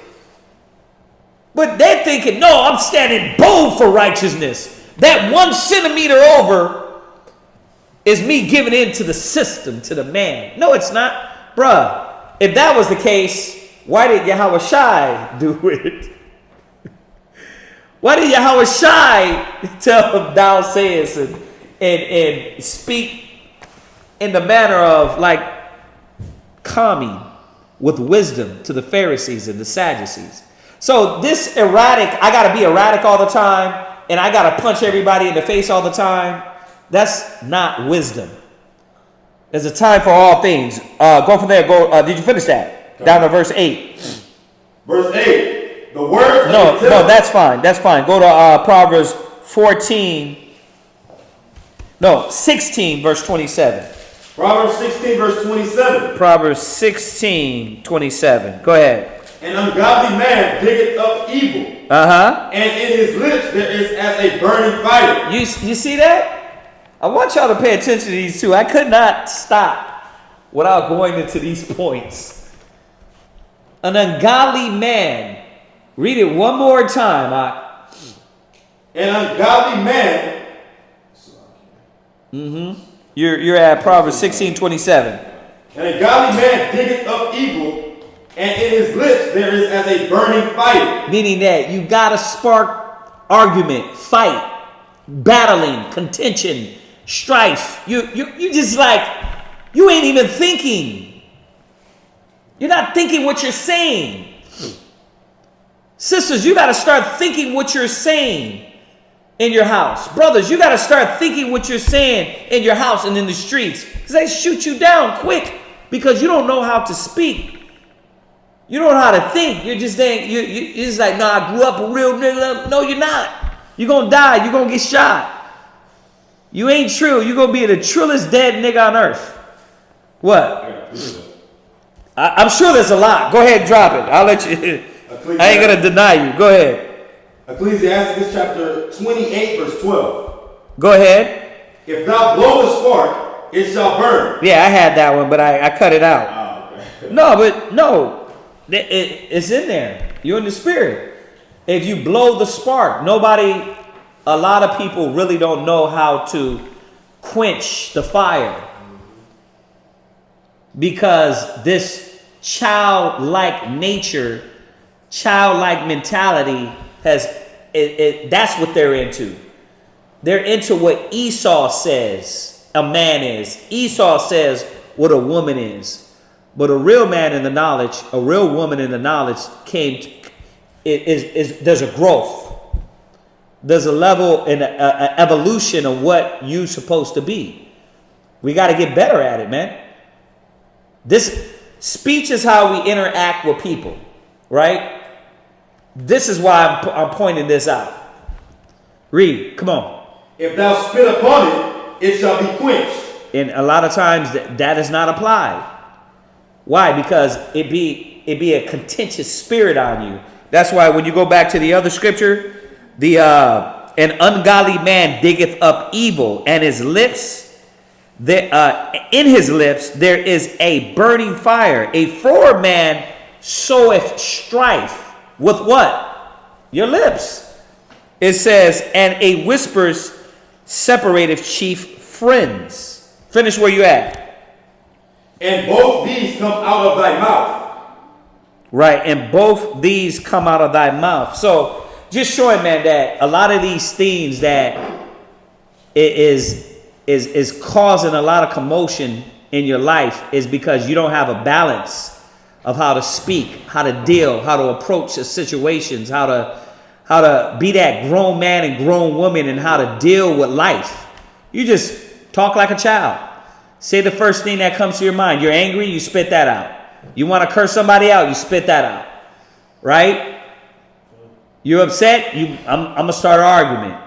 But they're thinking, no, I'm standing bold for righteousness. That 1 centimeter over is me giving in to the system, to the man. No, it's not, bruh. If that was the case, why did Yahweh Shai do it? Why did Yahweh Shai tell him thou sayest and speak in the manner of like calming with wisdom to the Pharisees and the Sadducees? So this erratic, I got to be erratic all the time and I got to punch everybody in the face all the time. That's not wisdom. There's a time for all things. Go from there. Did you finish that? Down to verse 8. Verse 8. The words. No, that's fine. That's fine. Go to Proverbs 14. No, 16, verse 27. Proverbs 16, verse 27. Proverbs 16, 27. Go ahead. An ungodly man diggeth up evil. And in his lips there is as a burning fire. You see that? I want y'all to pay attention to these two. I could not stop without going into these points. An ungodly man. Read it one more time. An ungodly man. You're at Proverbs 16:27. An ungodly man diggeth up evil, and in his lips there is as a burning fire. Meaning that you gotta spark argument, fight, battling, contention, strife. You just like, you ain't even thinking. You're not thinking what you're saying. Sisters, you gotta start thinking what you're saying in your house. Brothers, you gotta start thinking what you're saying in your house and in the streets. Because they shoot you down quick because you don't know how to speak. You don't know how to think. You're just saying, you're just like, I grew up a real nigga. No, you're not. You're going to die. You're going to get shot. You ain't true. You're going to be the trillest dead nigga on earth. What? I'm sure there's a lot. Go ahead and drop it. I'll let you. I ain't going to deny you. Go ahead. Ecclesiastes chapter 28, verse 12. Go ahead. If thou blow the spark, it shall burn. Yeah, I had that one, but I cut it out. Oh, okay. No. It's in there. You're in the spirit. If you blow the spark, a lot of people really don't know how to quench the fire. Because this childlike nature, childlike mentality that's what they're into. They're into what Esau says a man is. Esau says what a woman is. But a real man in the knowledge, a real woman in the knowledge there's a growth. There's a level and an evolution of what you're supposed to be. We got to get better at it, man. This speech is how we interact with people, right? This is why I'm pointing this out. Read, come on. If thou spit upon it, it shall be quenched. And a lot of times that is not applied. Why? Because it be a contentious spirit on you. That's why when you go back to the other scripture, an ungodly man diggeth up evil, and his lips, in his lips there is a burning fire. A froward man soweth strife with what? Your lips. It says, and a whispers separateth chief friends. Finish where you at. And both these come out of thy mouth. Right, and both these come out of thy mouth. So, just showing, man, that a lot of these things that is causing a lot of commotion in your life is because you don't have a balance of how to speak, how to deal, how to approach the situations, how to be that grown man and grown woman, and how to deal with life. You just talk like a child. Say the first thing that comes to your mind. You're angry, you spit that out. You want to curse somebody out, you spit that out. Right? You're upset, I'm going to start an argument.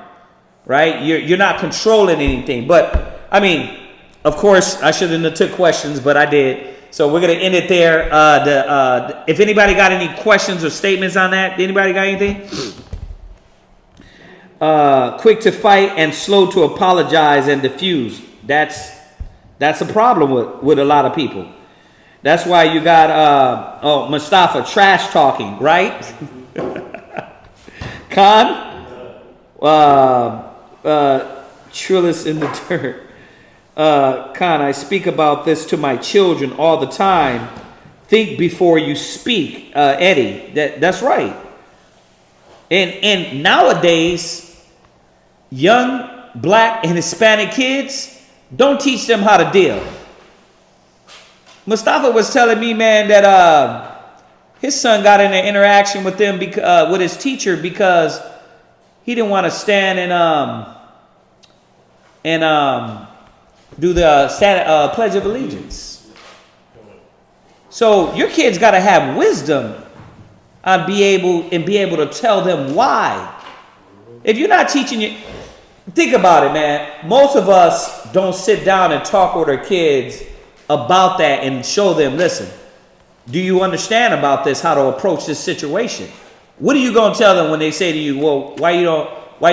Right? You're not controlling anything. But, I mean, of course, I shouldn't have took questions, but I did. So we're going to end it there. If anybody got any questions or statements on that, anybody got anything? quick to fight and slow to apologize and diffuse. That's a problem with a lot of people. That's why you got Mustafa trash talking, right? Khan, Trillis in the dirt. Khan, I speak about this to my children all the time. Think before you speak, Eddie. That's right. And nowadays, young black and Hispanic kids, don't teach them how to deal. Mustafa was telling me, man, that his son got in an interaction with them with his teacher because he didn't want to stand and do the Pledge of Allegiance. So your kids got to have wisdom and be able to tell them why. If you're not teaching you, think about it, man. Most of us don't sit down and talk with our kids about that and show them, listen, do you understand about this, how to approach this situation? What are you going to tell them when they say to you, well, why you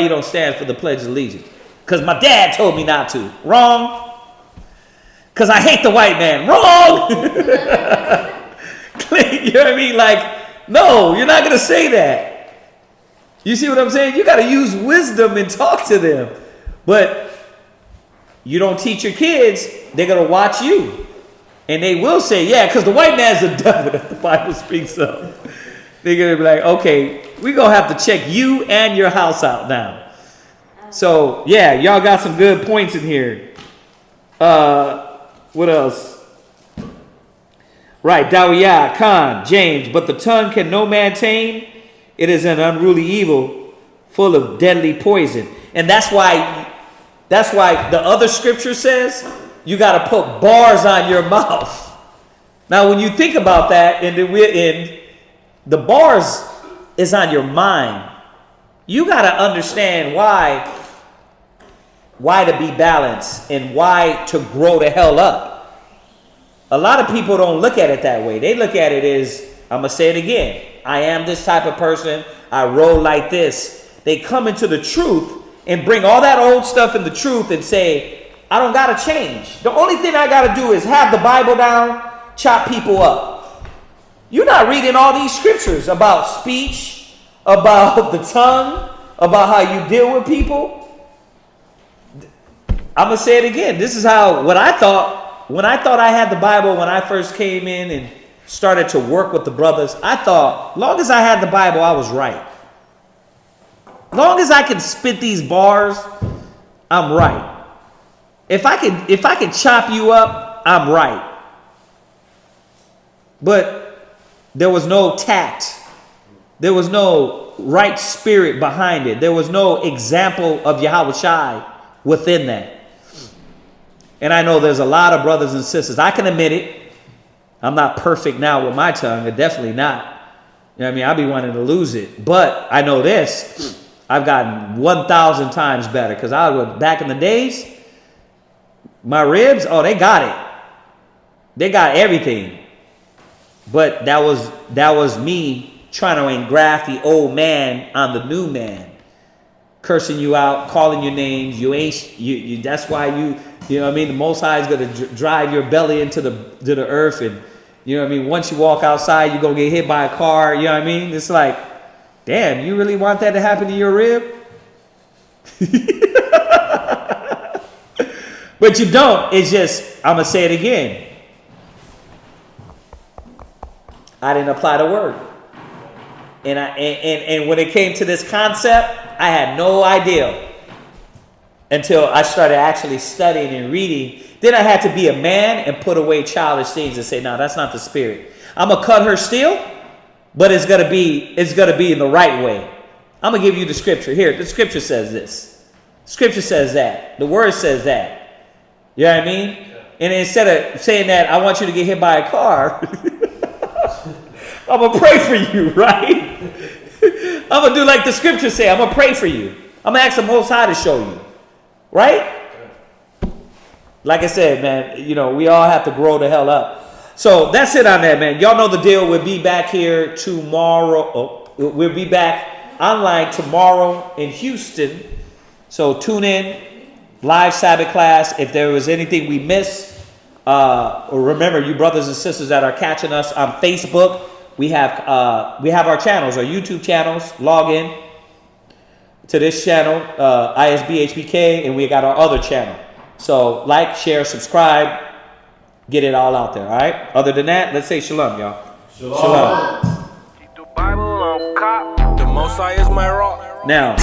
don't stand for the Pledge of Allegiance? Because my dad told me not to. Wrong. Because I hate the white man. Wrong. You know what I mean? Like, no, you're not going to say that. You see what I'm saying? You got to use wisdom and talk to them. But you don't teach your kids, they're going to watch you. And they will say, yeah, because the white man's the devil that the Bible speaks of. They're going to be like, okay, we're going to have to check you and your house out now. So, yeah, y'all got some good points in here. What else? Right, Dawiyah, Khan, James. But the tongue can no man tame. It is an unruly evil, full of deadly poison. And that's why the other scripture says you got to put bars on your mouth. Now, when you think about that, and the bars is on your mind. You got to understand why to be balanced and why to grow the hell up. A lot of people don't look at it that way. They look at it as, I'm going to say it again, I am this type of person. I roll like this. They come into the truth and bring all that old stuff in the truth and say, I don't got to change. The only thing I got to do is have the Bible down, chop people up. You're not reading all these scriptures about speech, about the tongue, about how you deal with people. I'm going to say it again. This is what I thought. When I thought I had the Bible, when I first came in and started to work with the brothers, I thought, long as I had the Bible, I was right. Long as I can spit these bars, I'm right. If I could chop you up, I'm right. But there was no tact. There was no right spirit behind it. There was no example of Yahweh Shai within that. And I know there's a lot of brothers and sisters. I can admit it. I'm not perfect now with my tongue. Definitely not. You know what I mean? I'll be wanting to lose it. But I know this. I've gotten 1,000 times better. Because back in the days, my ribs, they got it. They got everything. But that was me trying to engraft the old man on the new man. Cursing you out, calling your names. That's why you know what I mean? The Most High is going to drive your belly into the earth. And, you know what I mean? Once you walk outside, you're going to get hit by a car. You know what I mean? It's like, damn, you really want that to happen to your rib? But you don't. It's just, I'm going to say it again. I didn't apply the word. And when it came to this concept, I had no idea until I started actually studying and reading. Then I had to be a man and put away childish things and say, no, that's not the spirit. I'm gonna cut her still, but it's gonna be in the right way. I'm gonna give you the scripture. Here, the scripture says this. Scripture says that. The word says that. You know what I mean? And instead of saying that I want you to get hit by a car, I'm going to pray for you, right? I'm going to do like the scripture say. I'm going to pray for you. I'm going to ask the Most High to show you. Right? Like I said, man, we all have to grow the hell up. So that's it on that, man. Y'all know the deal. We'll be back here tomorrow. We'll be back online tomorrow in Houston. So tune in, live Sabbath class. If there was anything we missed, or remember, you brothers and sisters that are catching us on Facebook, we have our channels, our YouTube channels. Log in to this channel, ISBHBK, and we got our other channel. So like, share, subscribe, get it all out there. All right. Other than that, let's say shalom, y'all. Shalom. Keep the Bible on cop. The Most High is my rock. Now.